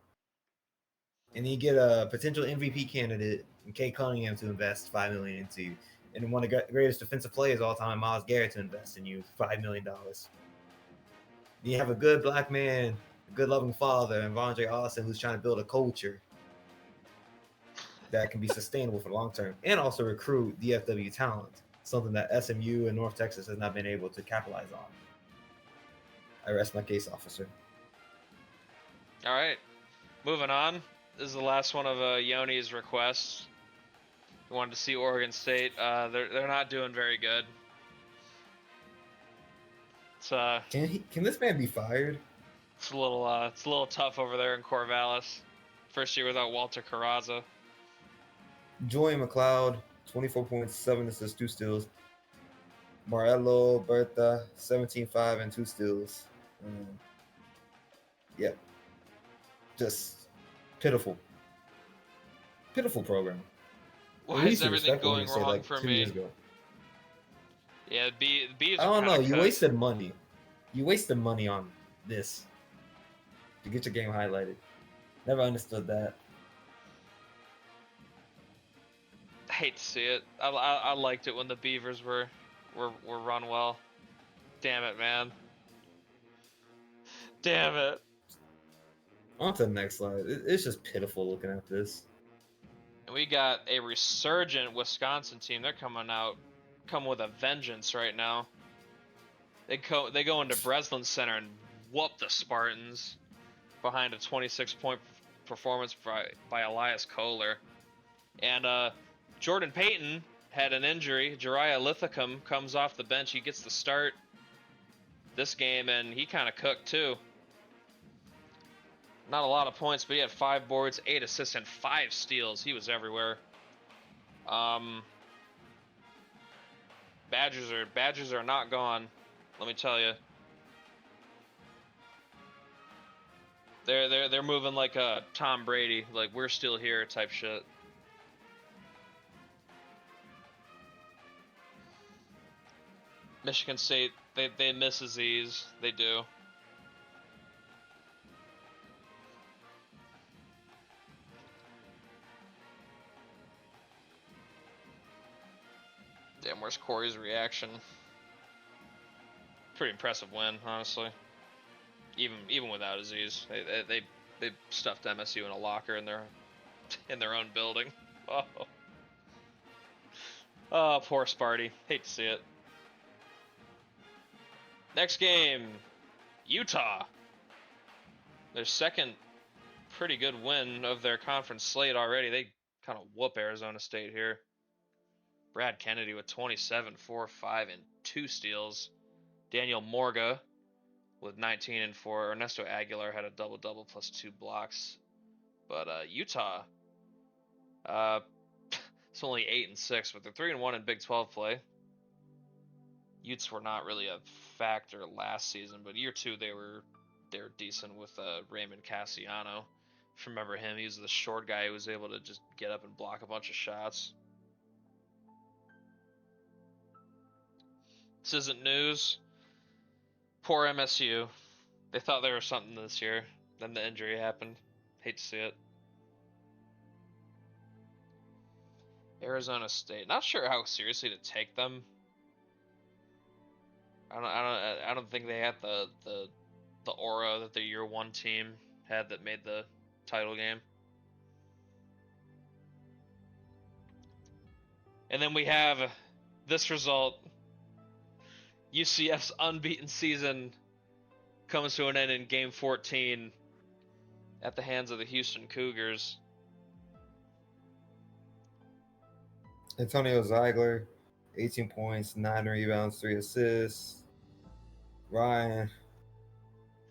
And then you get a potential MVP candidate, Kay Cunningham, to invest $5 million into you, and one of the greatest defensive players of all time, Myles Garrett, to invest in you $5 million. You have a good black man, a good loving father, and Vondre Austin, who's trying to build a culture that can be sustainable for the long term, and also recruit DFW talent, something that SMU and North Texas has not been able to capitalize on. I rest my case, officer. All right, moving on. This is the last one of Yoni's requests. He wanted to see Oregon State. They're not doing very good. It's Can this man be fired? It's a little tough over there in Corvallis. First year without Walter Carrazza. Joey McLeod, 24 points, 7 assists, 2 steals. Morello Berta, 17-5 and 2 steals. Yeah. Just pitiful. Pitiful program. Why is everything going wrong for me? 2 years ago. Yeah, the Bees I don't know. You cooked. wasted money. You wasted money on this to get your game highlighted. Never understood that. I hate to see it. I liked it when the Beavers were run well. Damn it, man. Damn it. On to the next slide. It's just pitiful looking at this. And we got a resurgent Wisconsin team. They're come with a vengeance right now. They go into Breslin Center and whoop the Spartans behind a 26-point performance by Elias Kohler. And Jordan Payton had an injury. Jariah Lithicum comes off the bench. He gets the start this game, and he kind of cooked too. Not a lot of points, but he had 5 boards, 8 assists, and 5 steals. He was everywhere. Badgers are not gone. Let me tell you. They're moving like a Tom Brady, like we're still here type shit. Michigan State, they miss Aziz. They do. Damn, where's Corey's reaction? Pretty impressive win, honestly. Even without Aziz, they stuffed MSU in a locker in their own building. Oh, poor Sparty. Hate to see it. Next game, Utah. Their second pretty good win of their conference slate already. They kind of whoop Arizona State here. Brad Kennedy with 27, 4, 5, and 2 steals. Daniel Morga with 19 and 4. Ernesto Aguilar had a double-double plus 2 blocks. But Utah, it's only 8 and 6, but they're 3 and 1 in Big 12 play. Utes were not really a factor last season, but year 2 they were decent with Raymond Cassiano. If you remember him, he was the short guy who was able to just get up and block a bunch of shots. This isn't news. Poor MSU. They thought they were something this year. Then the injury happened. Hate to see it. Arizona State. Not sure how seriously to take them. I don't think they had the aura that the year 1 team had that made the title game. And then we have this result. UCF's unbeaten season comes to an end in Game 14 at the hands of the Houston Cougars. Antonio Ziegler, 18 points, 9 rebounds, 3 assists. Ryan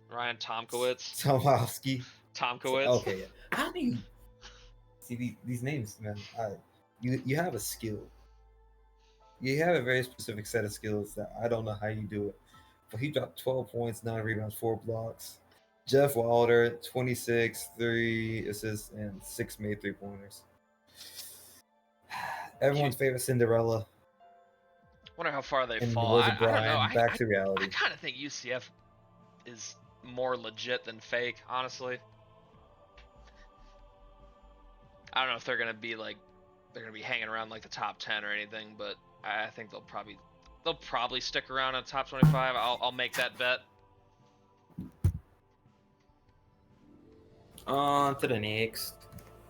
Tomkowitz. Tomkowitz. Okay, yeah. How do you see these names, man? You have a skill. You have a very specific set of skills that I don't know how you do it. But he dropped 12 points, 9 rebounds, 4 blocks. Jeff Wilder, 26, 3 assists, and 6 made 3-pointers. Everyone's favorite Cinderella. Wonder how far they fall. I don't know. Back to reality. I kind of think UCF is more legit than fake, honestly. I don't know if they're gonna be hanging around like the top 10 or anything, but I think they'll probably stick around in the top 25. I'll make that bet. On to the next.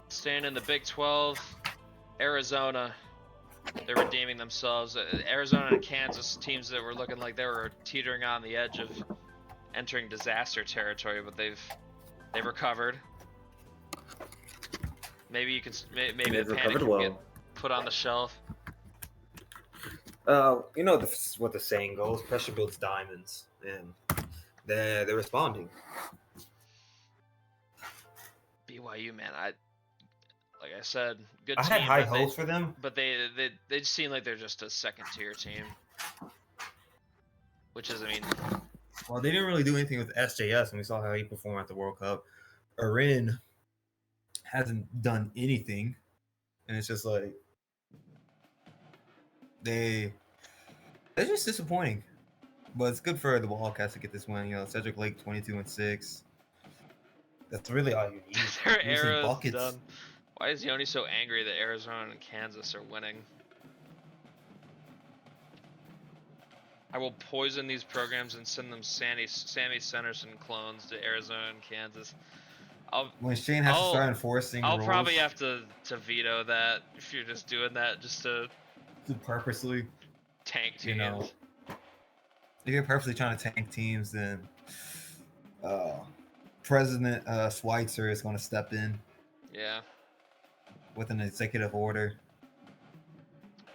Staying in the Big 12, Arizona. They're redeeming themselves. Arizona and Kansas, teams that were looking like they were teetering on the edge of entering disaster territory, but they've recovered. Maybe you can maybe They've the panic recovered can get well. put on the shelf. You know what the saying goes: pressure builds diamonds, and they're responding. BYU, man, like I said, good I team. had high hopes for them, but they just seem like they're just a second tier team, which is, I mean, well, they didn't really do anything with SJS, and we saw how he performed at the World Cup. Arin hasn't done anything, and it's just like they're just disappointing. But it's good for the Wildcats to get this win. You know, Cedric Lake 22-6. That's really all you need. their You just need era is buckets. done. Why is Yoni so angry that Arizona and Kansas are winning? I will poison these programs and send them Sammy Centerson clones to Arizona and Kansas. When Shane has to start enforcing I'll rules, probably have to veto that if you're just doing that just to purposely tank teams. You know, if you're purposely trying to tank teams, then President Schweitzer is going to step in. Yeah. With an executive order.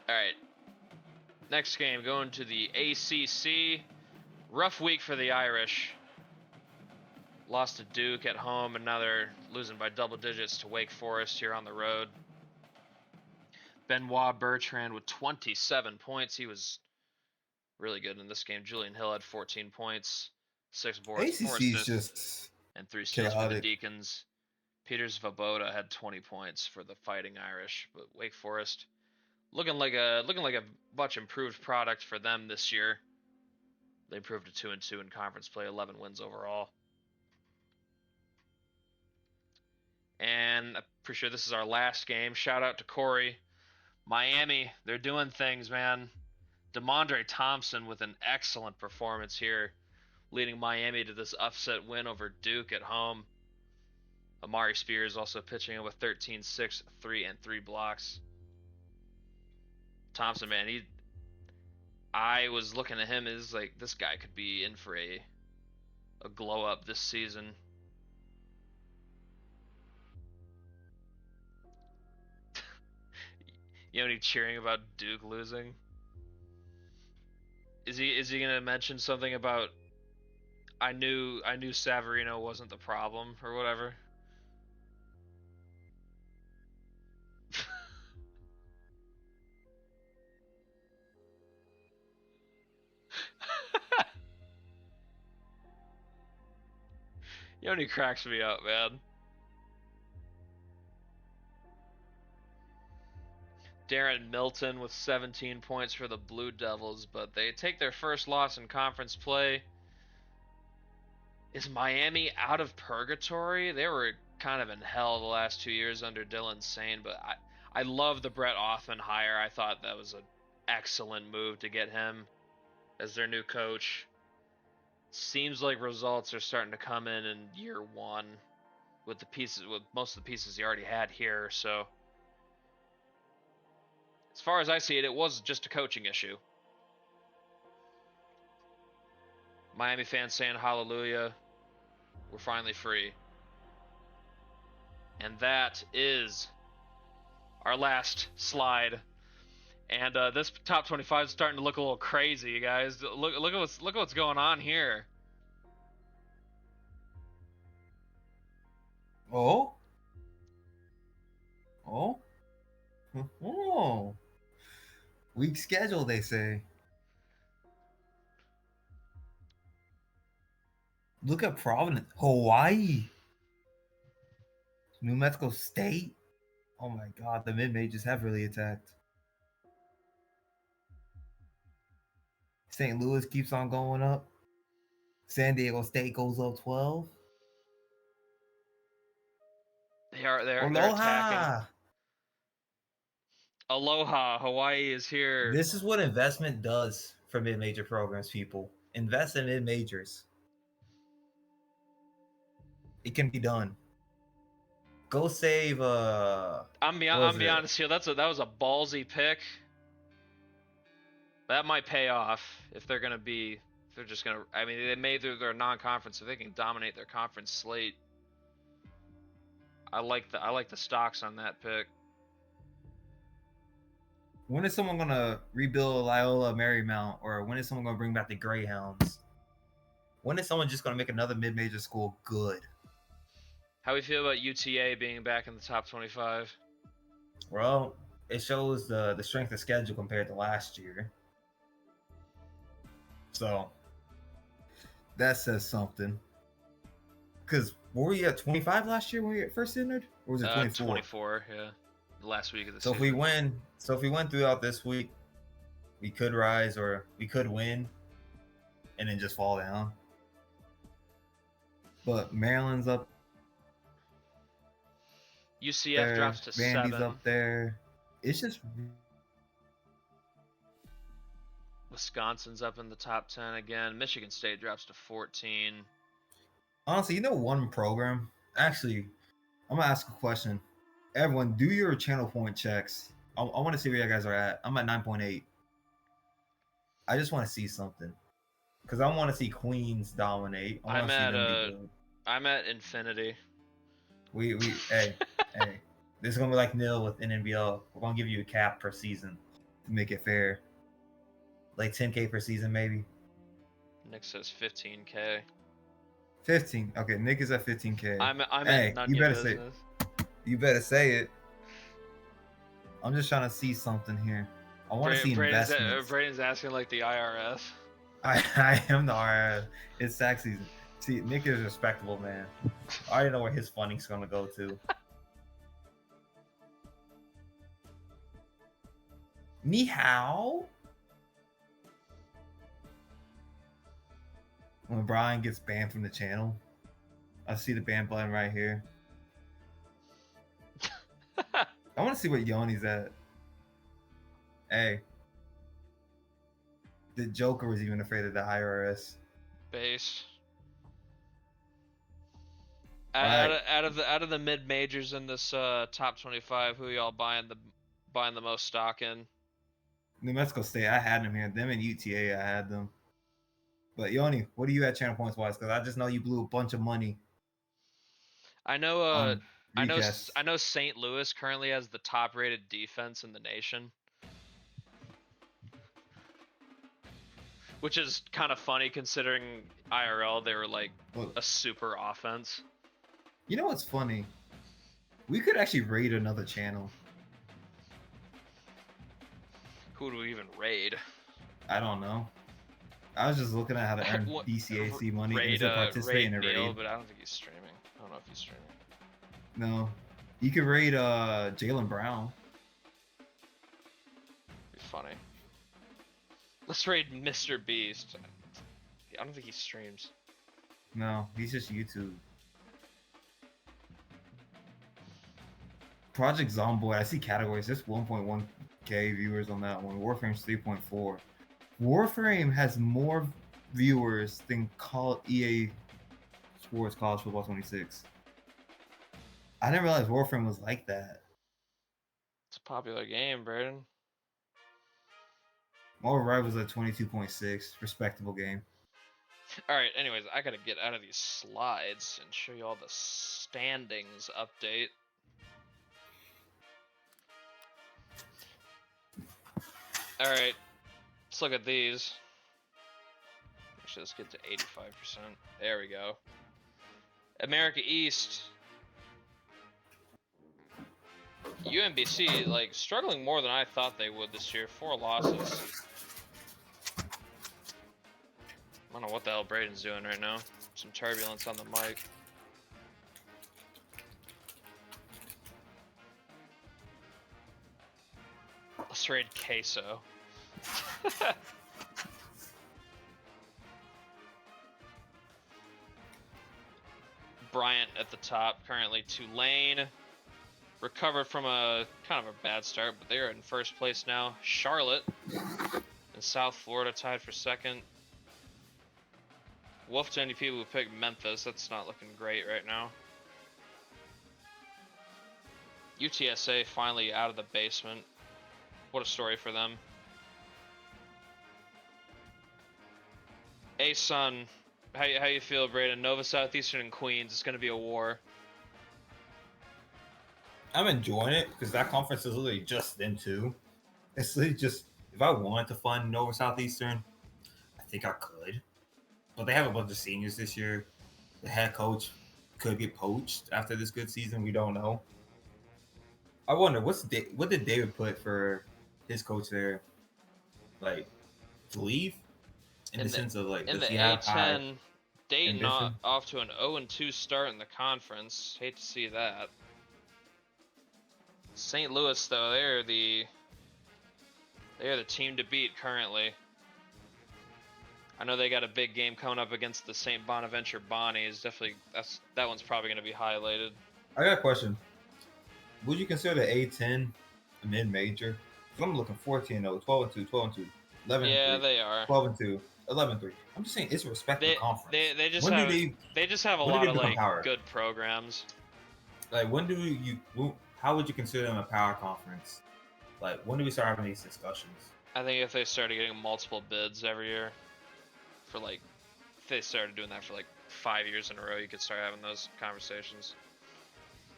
All right. Next game, going to the ACC. Rough week for the Irish. Lost to Duke at home, and now they're losing by double digits to Wake Forest here on the road. Benoit Bertrand with 27 points. He was really good in this game. Julian Hill had 14 points, 6 boards, ACC 4 is assists, just and 3 steals for the Deacons. Peters Svoboda had 20 points for the Fighting Irish, but Wake Forest looking like a much improved product for them this year. They improved to 2-2 in conference play, 11 wins overall. And I'm pretty sure this is our last game. Shout out to Corey. Miami, they're doing things, man. DeMondre Thompson with an excellent performance here, leading Miami to this upset win over Duke at home. Amari Spears also pitching in with 13, 6, 3, and 3 blocks. Thompson, man, I was looking at him as like, this guy could be in for a glow up this season. Yoni cheering about Duke losing. Is he gonna mention something about I knew Savarino wasn't the problem or whatever? Yoni cracks me up, man. Darren Milton with 17 points for the Blue Devils, but they take their first loss in conference play. Is Miami out of purgatory? They were kind of in hell the last 2 years under Dylan Sane, but I love the Brett Othman hire. I thought that was an excellent move to get him as their new coach. Seems like results are starting to come in year one with most of the pieces he already had here. So as far as I see it, it was just a coaching issue. Miami fans saying hallelujah. We're finally free. And that is our last slide. And this top 25 is starting to look a little crazy, you guys. Look at what's going on here. Oh. Weak schedule, they say. Look at Providence, Hawaii, New Mexico State. Oh my God, the mid-majors have really attacked. St. Louis keeps on going up. San Diego State goes up 12. They're attacking. Aloha, Hawaii is here. This is what investment does for mid-major programs, people. Invest in mid-majors. It can be done. Go save I'm what was be it? honest here. That was a ballsy pick. That might pay off if they're gonna be. If they're just gonna. I mean, they made their non-conference, if they can dominate their conference slate. I like the stocks on that pick. When is someone gonna rebuild Loyola Marymount, or when is someone gonna bring back the Greyhounds? When is someone just gonna make another mid-major school good? How we feel about UTA being back in the top 25? Well, it shows the strength of schedule compared to last year. So that says something. Because were we at 25 last year when we first entered, or was it 24? 24, yeah. The last week of the So season. if we win throughout this week, we could rise or we could win, and then just fall down. But Maryland's up UCF there, drops to Vandy's 7. up there. It's just Wisconsin's up in the top 10 again. Michigan State drops to 14. honestly, one program. Actually, I'm gonna ask a question. Everyone, do your channel point checks. I want to see where you guys are at. I'm at 9.8. I just want to see something because I want to see Queens dominate. I want to see them be good. I'm at infinity. We hey hey, this is gonna be like nil with NNBL. We're gonna give you a cap per season to make it fair. Like 10K per season, maybe. Nick says 15K. 15. Okay, Nick is at 15K. I'm hey, in none you your better business. You better say it. I'm just trying to see something here. I want to see investments. Braden's asking like the IRS. I am the RS. It's tax season. See, Nick is respectable, man. I already know where his funding's gonna go to. Ni hao. When Brian gets banned from the channel, I see the ban button right here. I want to see what Yoni's at. Hey, the Joker was even afraid of the IRS. Base. Right. Out of the mid majors in this top 25, who y'all buying the most stock in? New Mexico State, I had them here. Them and UTA, I had them. But Yoni, what are you at channel points wise? Because I just know you blew a bunch of money. I know. I I know. St. Louis currently has the top rated defense in the nation, which is kind of funny considering IRL they were like a super offense. You know what's funny? We could actually raid another channel. Who do we even raid? I don't know. I was just looking at how to earn DCAC money and to participate in a raid. But I don't think he's streaming. I don't know if he's streaming. No. You could raid Jalen Brown. Be funny. Let's raid Mr. Beast. I don't think he streams. No, he's just YouTube. Project Zomboid, I see categories. Just 1.1K viewers on that one. Warframe's 3.4. Warframe has more viewers than EA Sports College Football 26. I didn't realize Warframe was like that. It's a popular game, Braden. Marvel Rivals at 22.6. Respectable game. Alright, anyways, I gotta get out of these slides and show you all the standings update. Alright, let's look at these. Actually, let's get to 85%. There we go. America East. UMBC, like, struggling more than I thought they would this year. 4 losses. I don't know what the hell Braden's doing right now. Some turbulence on the mic. Let's raid Queso. Bryant at the top, currently Tulane. recovered from a kind of a bad start, but they are in first place now. Charlotte and South Florida tied for second. Wolf to any people who picked Memphis. That's not looking great right now. UTSA finally out of the basement. What a story for them. A-Sun, how you feel, Braden? Nova Southeastern and Queens. It's going to be a war. I'm enjoying it because that conference is literally just them two. It's literally just, if I wanted to fund Nova Southeastern, I think I could. But they have a bunch of seniors this year. The head coach could get poached after this good season. We don't know. I wonder what did David put for his coach there, like to leave, in the sense of like in does the he have high A10, Dayton ambition? off to an 0-2 start in the conference. Hate to see that. St. Louis though, they're the team to beat currently. I know they got a big game coming up against the St. Bonaventure Bonnies. Definitely, that one's probably going to be highlighted. I got a question. Would you consider the A10 a mid-major? I'm looking 14-0, 12-2, 12-2, 11-3. Yeah, they are. 12-2, 11-3. I'm just saying it's a respectable conference. They just when have they just have a when do lot they of become like power? good programs. Like how would you consider them a power conference? Like when do we start having these discussions? I think if they started getting multiple bids every year, for like, if they started doing that for like 5 years in a row, you could start having those conversations.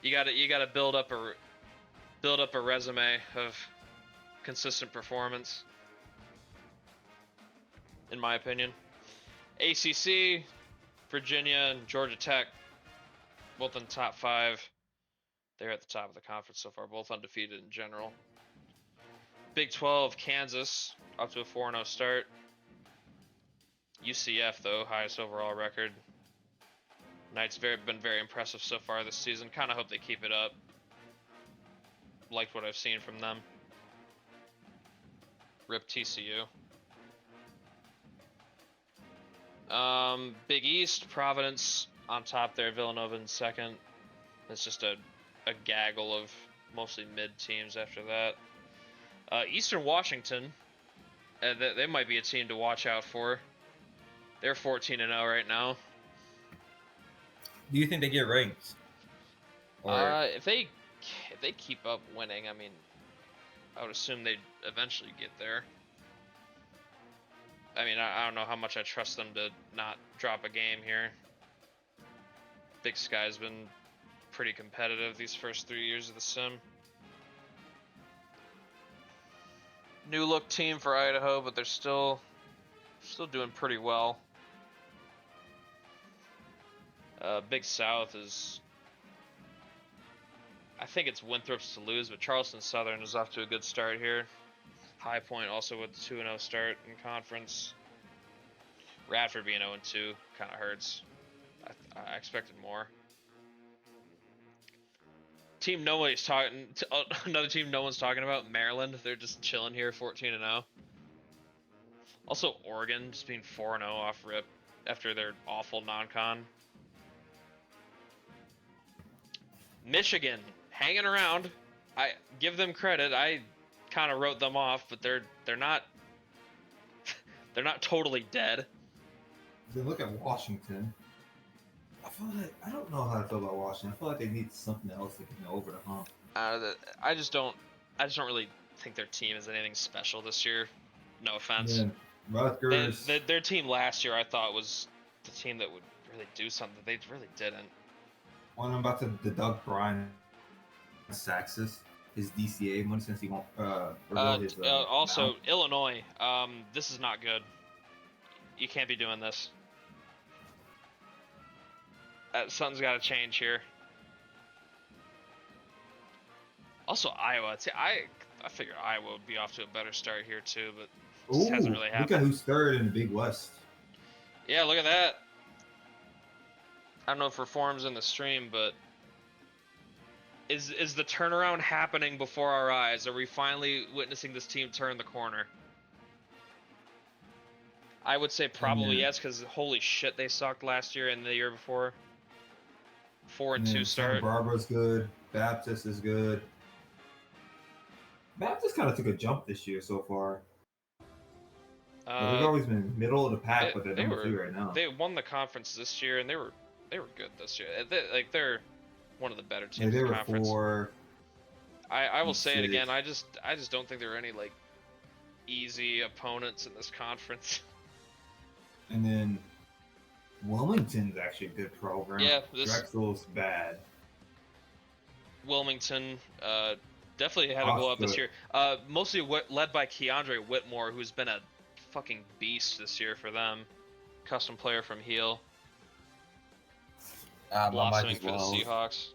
You gotta build up a resume of consistent performance, in my opinion. ACC, Virginia and Georgia Tech, both in the top 5. They're at the top of the conference so far, both undefeated in general. Big 12, Kansas, up to a 4-0 start. UCF, though, highest overall record. Knights been very impressive so far this season. Kind of hope they keep it up. Liked what I've seen from them. RIP TCU. Big East, Providence on top there. Villanova in second. It's just a gaggle of mostly mid teams after that. Eastern Washington, they might be a team to watch out for. They're 14-0 right now. Do you think they get ranked? Or if they keep up winning, I mean, I would assume they'd eventually get there. I mean, I don't know how much I trust them to not drop a game here. Big Sky's been pretty competitive these first 3 years of the sim. New look team for Idaho, but they're still doing pretty well. Big South is, I think it's Winthrop's to lose, but Charleston Southern is off to a good start here. High Point also with the 2-0 start in conference. Radford being 0-2 kind of hurts. I expected more. Team nobody's talking. Another team no one's talking about. Maryland. They're just chilling here, 14-0. Also Oregon just being 4-0 off rip after their awful non-con. Michigan hanging around. I give them credit. I kind of wrote them off, but they're not they're not totally dead. Then look at Washington. I don't know how I feel about Washington. I feel like they need something else to get them over the hump. I just don't really think their team is anything special this year. No offense. Yeah, Rutgers. Their team last year, I thought, was the team that would really do something. They really didn't. When I'm about to deduct Brian Saxis, his DCAA money since he won't his, also, amount. Illinois. This is not good. You can't be doing this. Something's got to change here. Also, Iowa. I figure Iowa would be off to a better start here too, but it just hasn't really happened. Look at who's third in the Big West. Yeah, look at that. I don't know if Reform's in the stream, but is the turnaround happening before our eyes? Are we finally witnessing this team turn the corner? I would say probably yes, because holy shit, they sucked last year and the year before. 4-2 start. Santa Barbara's good. Baptist is good. Baptist kind of took a jump this year so far. Like, they've always been middle of the pack, but they're number 3 right now. They won the conference this year, and they were good this year. They're one of the better teams they in the were conference. 4. I will say it again. I just don't think there are any like easy opponents in this conference. And then Wilmington's actually a good program. Yeah, Drexel's bad. Wilmington definitely had to go up this year. Mostly led by Keandre Whitmore, who's been a fucking beast this year for them. Custom player from Heel. Blossoming for the Seahawks.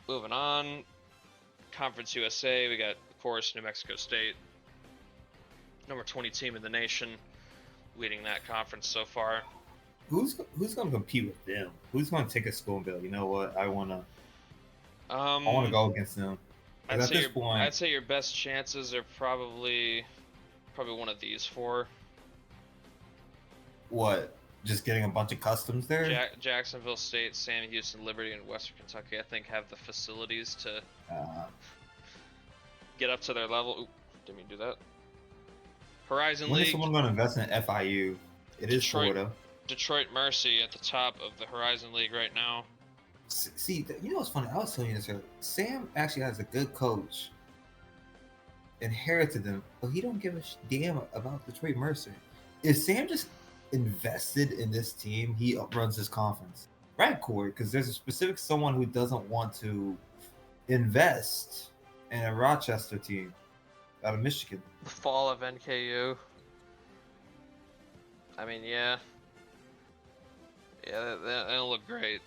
Moving on. Conference USA, we got, of course, New Mexico State. Number 20 team in the nation, leading that conference so far. Who's going to compete with them? Who's going to take a school and be like, you know what, I want to go against them? I'd say your best chances are probably one of these 4. What? Just getting a bunch of customs there? Jacksonville State, Sam Houston, Liberty, and Western Kentucky, I think, have the facilities to get up to their level. Ooh, didn't mean to do that. Horizon League. When is someone going to invest in FIU? It is Florida. Detroit Mercy at the top of the Horizon League right now. See, you know what's funny? I was telling you this earlier. Sam actually has a good coach. Inherited them, but he don't give a damn about Detroit Mercy. If Sam just invested in this team, he runs his conference. Right, Corey? Because there's a specific someone who doesn't want to invest in a Rochester team out of Michigan. The fall of NKU. I mean, yeah. Yeah, that don't look great.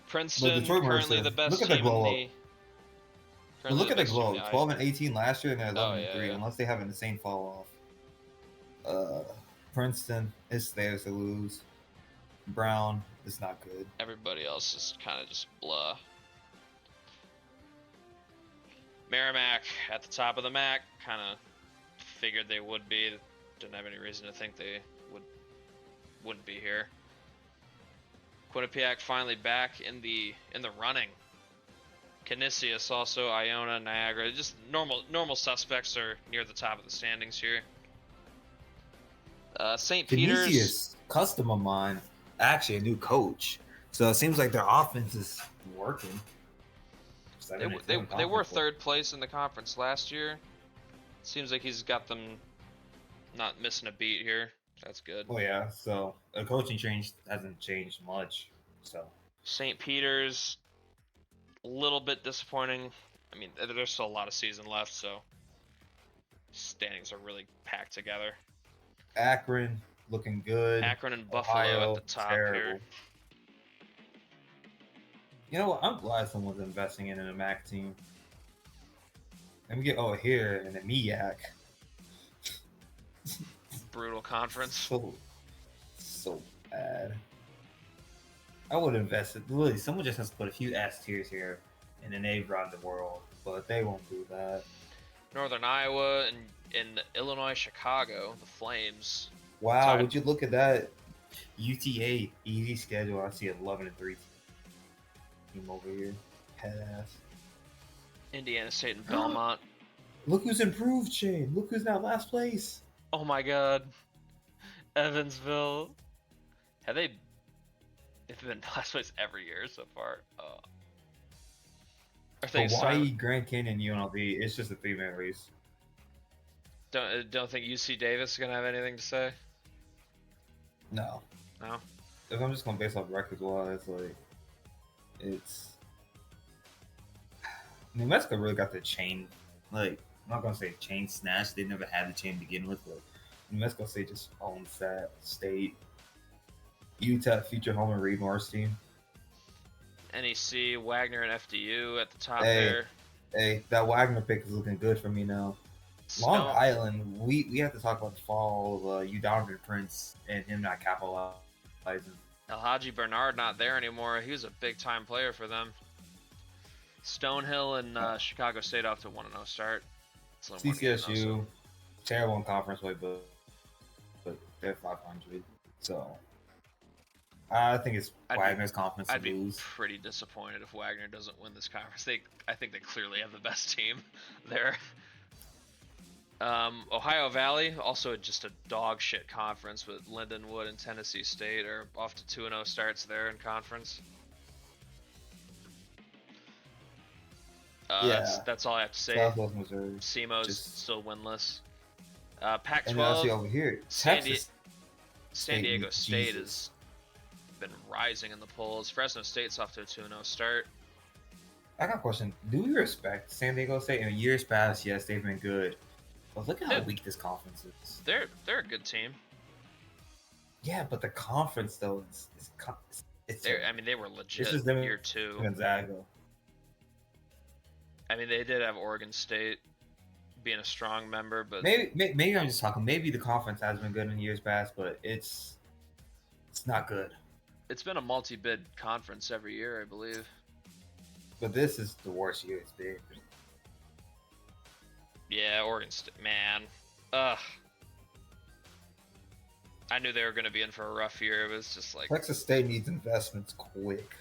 Princeton, currently the best team in the... But look at the globe. 12 and 18 last year, and they're 11 and 3, yeah. unless they have an insane fall off. Princeton is theirs to lose. Brown is not good. Everybody else is kind of just blah. Merrimack at the top of the MAC, kind of figured they would be. Didn't have any reason to think they wouldn't be here. Quinnipiac finally back in the running. Canisius also, Iona, Niagara, just normal suspects are near the top of the standings here. St. Peter's. Canisius, custom of mine, actually a new coach, so it seems like their offense is working. They were 3rd place in the conference last year. Seems like he's got them not missing a beat here. That's good. Oh yeah, so the coaching change hasn't changed much. So St. Peter's, a little bit disappointing. I mean, there's still a lot of season left, so standings are really packed together. Akron looking good. Akron and Buffalo Ohio, at the top terrible. here. You know what? I'm glad someone's investing in a MAC team. Let me get here in the MEAC. Brutal conference. So bad. I would invest it. Really, someone just has to put a few S tiers here, and then they run the world. But they won't do that. Northern Iowa and Illinois, Chicago, the Flames. Wow, would you look at that? UTA easy schedule. I see 11 and 3 team over here. Head ass. Indiana State and Belmont. Look who's improved, Shane. Look who's now last place. Oh my God. Evansville. They've been last place every year so far. Hawaii, Grand Canyon, UNLV. It's just a 3-man race. Don't think UC Davis is gonna have anything to say. No. No. If I'm just going based off records wise, like it's New Mexico really got the chain. Like, I'm not gonna say chain snatch. They never had the chain to begin with, but New Mexico State just owns that state. Utah future Homer Reed Morris team. NEC, Wagner, and FDU at the top there. Hey, that Wagner pick is looking good for me now. Long Island, we have to talk about the fall of Donovan Prince and him not capitalizing. Alhaji Bernard not there anymore. He was a big time player for them. Stonehill and Chicago State off to 1-0 start. CCSU, terrible in conference play, but they're 500. So I think it's I'd be Wagner's conference to I'd be lose. pretty disappointed if Wagner doesn't win this conference. I think they clearly have the best team there. Ohio Valley, also just a dog shit conference, with Lindenwood and Tennessee State are off to 2-0 starts there in conference. Yeah, That's all I have to say. Southwest Missouri. SEMO's Just still winless. and then I see Pac-12, over here, San Texas Diego State Jesus. has been rising in the polls. Fresno State's off to a 2-0 start. I got a question. Do we respect San Diego State? In years past, yes, they've been good. But look at how weak this conference is. They're a good team. Yeah, but the conference though, I mean, they were legit this is them year 2. Gonzaga. I mean, they did have Oregon State being a strong member, but Maybe I'm just talking. Maybe the conference has been good in years past, but it's not good. it's been a multi-bid conference every year, I believe. But this is the worst year it's been. Yeah, Oregon State, man. Ugh. I knew they were going to be in for a rough year. It was just like... Texas State needs investments quick.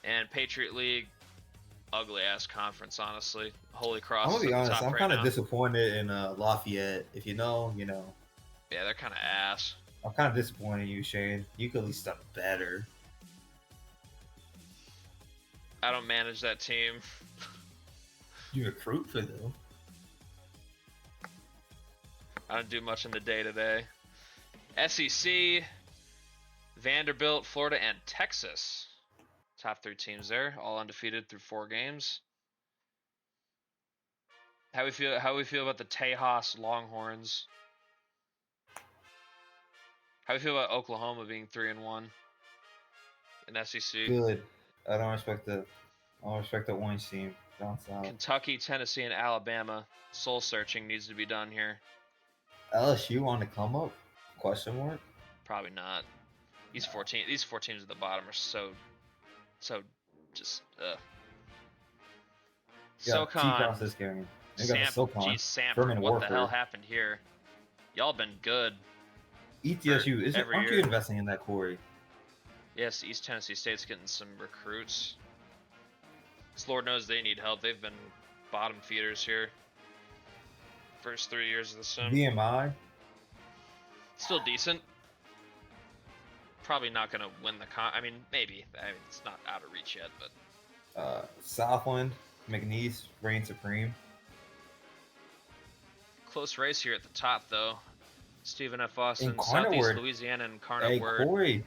And Patriot League, ugly-ass conference, honestly. Holy Cross I'm is gonna be at the honest. top I'm right kind of now. disappointed in Lafayette. If you know, you know. Yeah, they're kind of ass. I'm kind of disappointed in you, Shane. You could at least done better. I don't manage that team. You recruit for them. I don't do much in the day-to-day. SEC, Vanderbilt, Florida, and Texas. Top 3 teams there, all undefeated through 4 games. How we feel about the Tejas Longhorns? How we feel about Oklahoma being 3-1 in SEC? Good. I don't respect the orange team down south. Kentucky, Tennessee, and Alabama. Soul searching needs to be done here. LSU on the come up? Question mark. Probably not. These 4 teams at the bottom are so just SoCon. This game. They Sam, got the SoCon. geez, Samford, Furman what the Warford. hell happened here? Y'all been good. ETSU aren't year. you investing in that Corey? Yes, East Tennessee State's getting some recruits. Lord knows they need help. They've been bottom feeders here. First 3 years of the sim. VMI. Still decent. Probably not going to win the I mean, maybe. I mean, it's not out of reach yet, but... Southland, McNeese, reign supreme. Close race here at the top, though. Stephen F. Austin, And Southeast Carnarvon. Louisiana, and Carnarvon.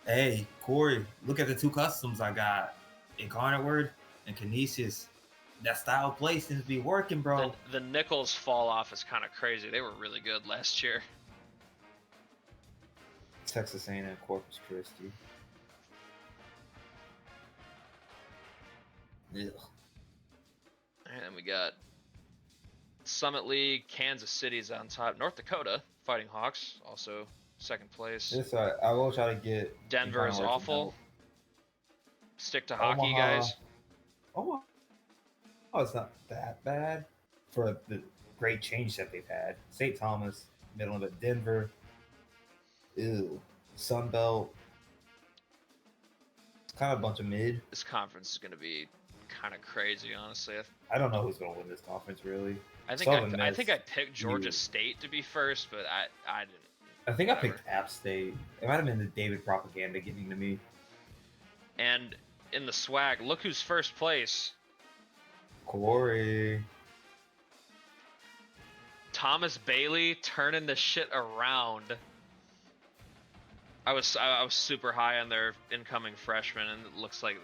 Hey, Corey, look at the 2 customs I got. Incarnate and Canisius. That style of play seems to be working, bro. The Nichols fall off is kind of crazy. They were really good last year. Texas A&M Corpus Christi. Ugh. And then we got Summit League, Kansas City's on top. North Dakota, Fighting Hawks, also second place. It's alright. I will try to get Denver is awful. Stick to hockey, Omaha. guys. Oh, it's not that bad for the great change that they've had. St. Thomas, middle of it. Denver. Ew. Sunbelt. It's kind of a bunch of mid. This conference is going to be kind of crazy, honestly. I don't know who's going to win this conference, really. I think I picked Georgia State to be first, but I didn't. I think I picked App State. It might have been the David propaganda getting to me. And in the swag, look who's first place. Corey. Thomas Bailey turning the shit around. I was super high on their incoming freshman, and it looks like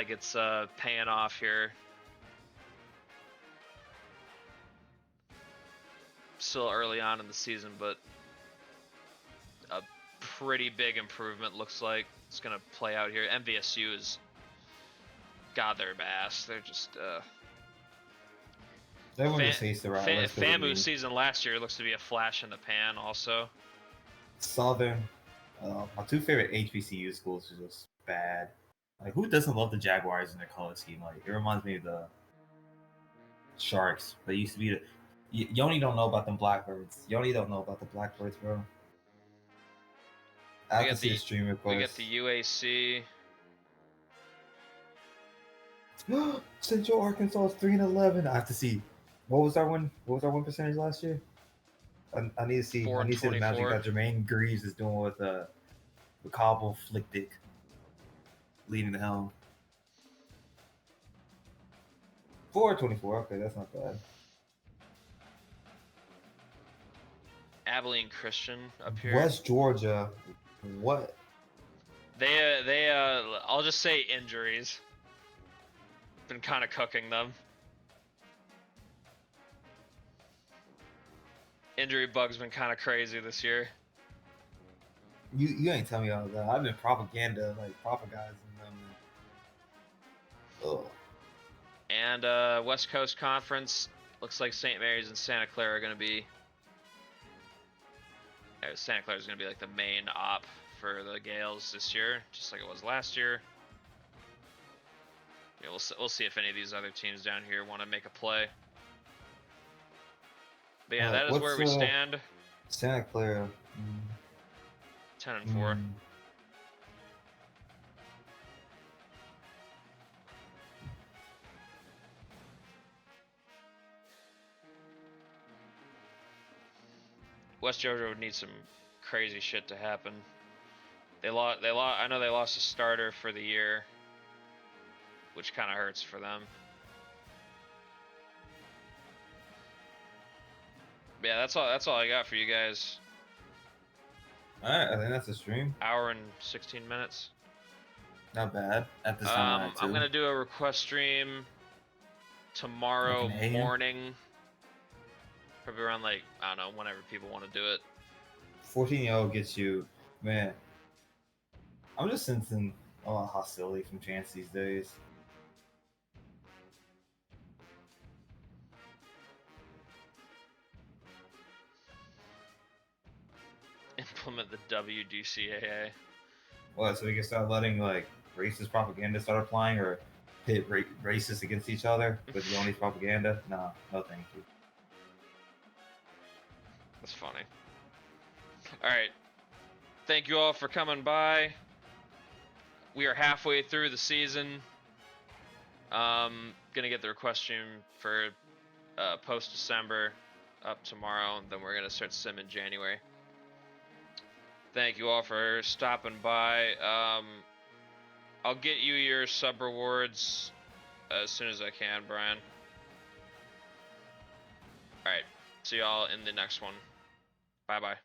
it's paying off here. Still early on in the season, but a pretty big improvement looks like it's gonna play out here. MVSU is got their ass. They're just FAMU season last year looks to be a flash in the pan also. Southern, my 2 favorite HBCU schools are just bad. Like, who doesn't love the Jaguars in their color scheme? Like, it reminds me of the Sharks. They used to be the... You only don't know about them Blackbirds. You only don't know about the Blackbirds, bro. I We have to got see the the stream request. UAC. Central Arkansas is 3-11. I have to see. What was our win? What was our win percentage last year? I need to see. 4 I and need to see the magic 24. that Jermaine Greaves is doing with Cobble Flickdick leading the helm. 4-24. Okay, that's not bad. Abilene Christian up here. West Georgia. What? I'll just say injuries. Been kind of cooking them. Injury bug's been kind of crazy this year. You ain't tell me all that. I've been propagizing them. Oh. And West Coast Conference, looks like St. Mary's and Santa Clara are going to be... Santa Clara is going to be like the main op for the Gales this year, just like it was last year. Yeah, we'll see if any of these other teams down here want to make a play. But yeah, that is where we stand. Santa Clara. 10-4. West Georgia would need some crazy shit to happen. They lost. I know they lost a starter for the year, which kind of hurts for them. But yeah, that's all I got for you guys. All right, I think that's a stream. Hour and 16 minutes. Not bad. At this time, I'm gonna do a request stream tomorrow morning. Probably around like, I don't know, whenever people want to do it. 14-0 gets you, man. I'm just sensing a lot of hostility from Chance these days. Implement the WDCAA. What? So we can start letting like racist propaganda start applying, or pit racists against each other with Yoni's propaganda? No, thank you. That's funny. All right. Thank you all for coming by. We are halfway through the season. Gonna get the request stream for post-December up tomorrow, and then we're gonna start sim in January. Thank you all for stopping by. I'll get you your sub rewards as soon as I can, Brian. All right. See y'all in the next one. Bye-bye.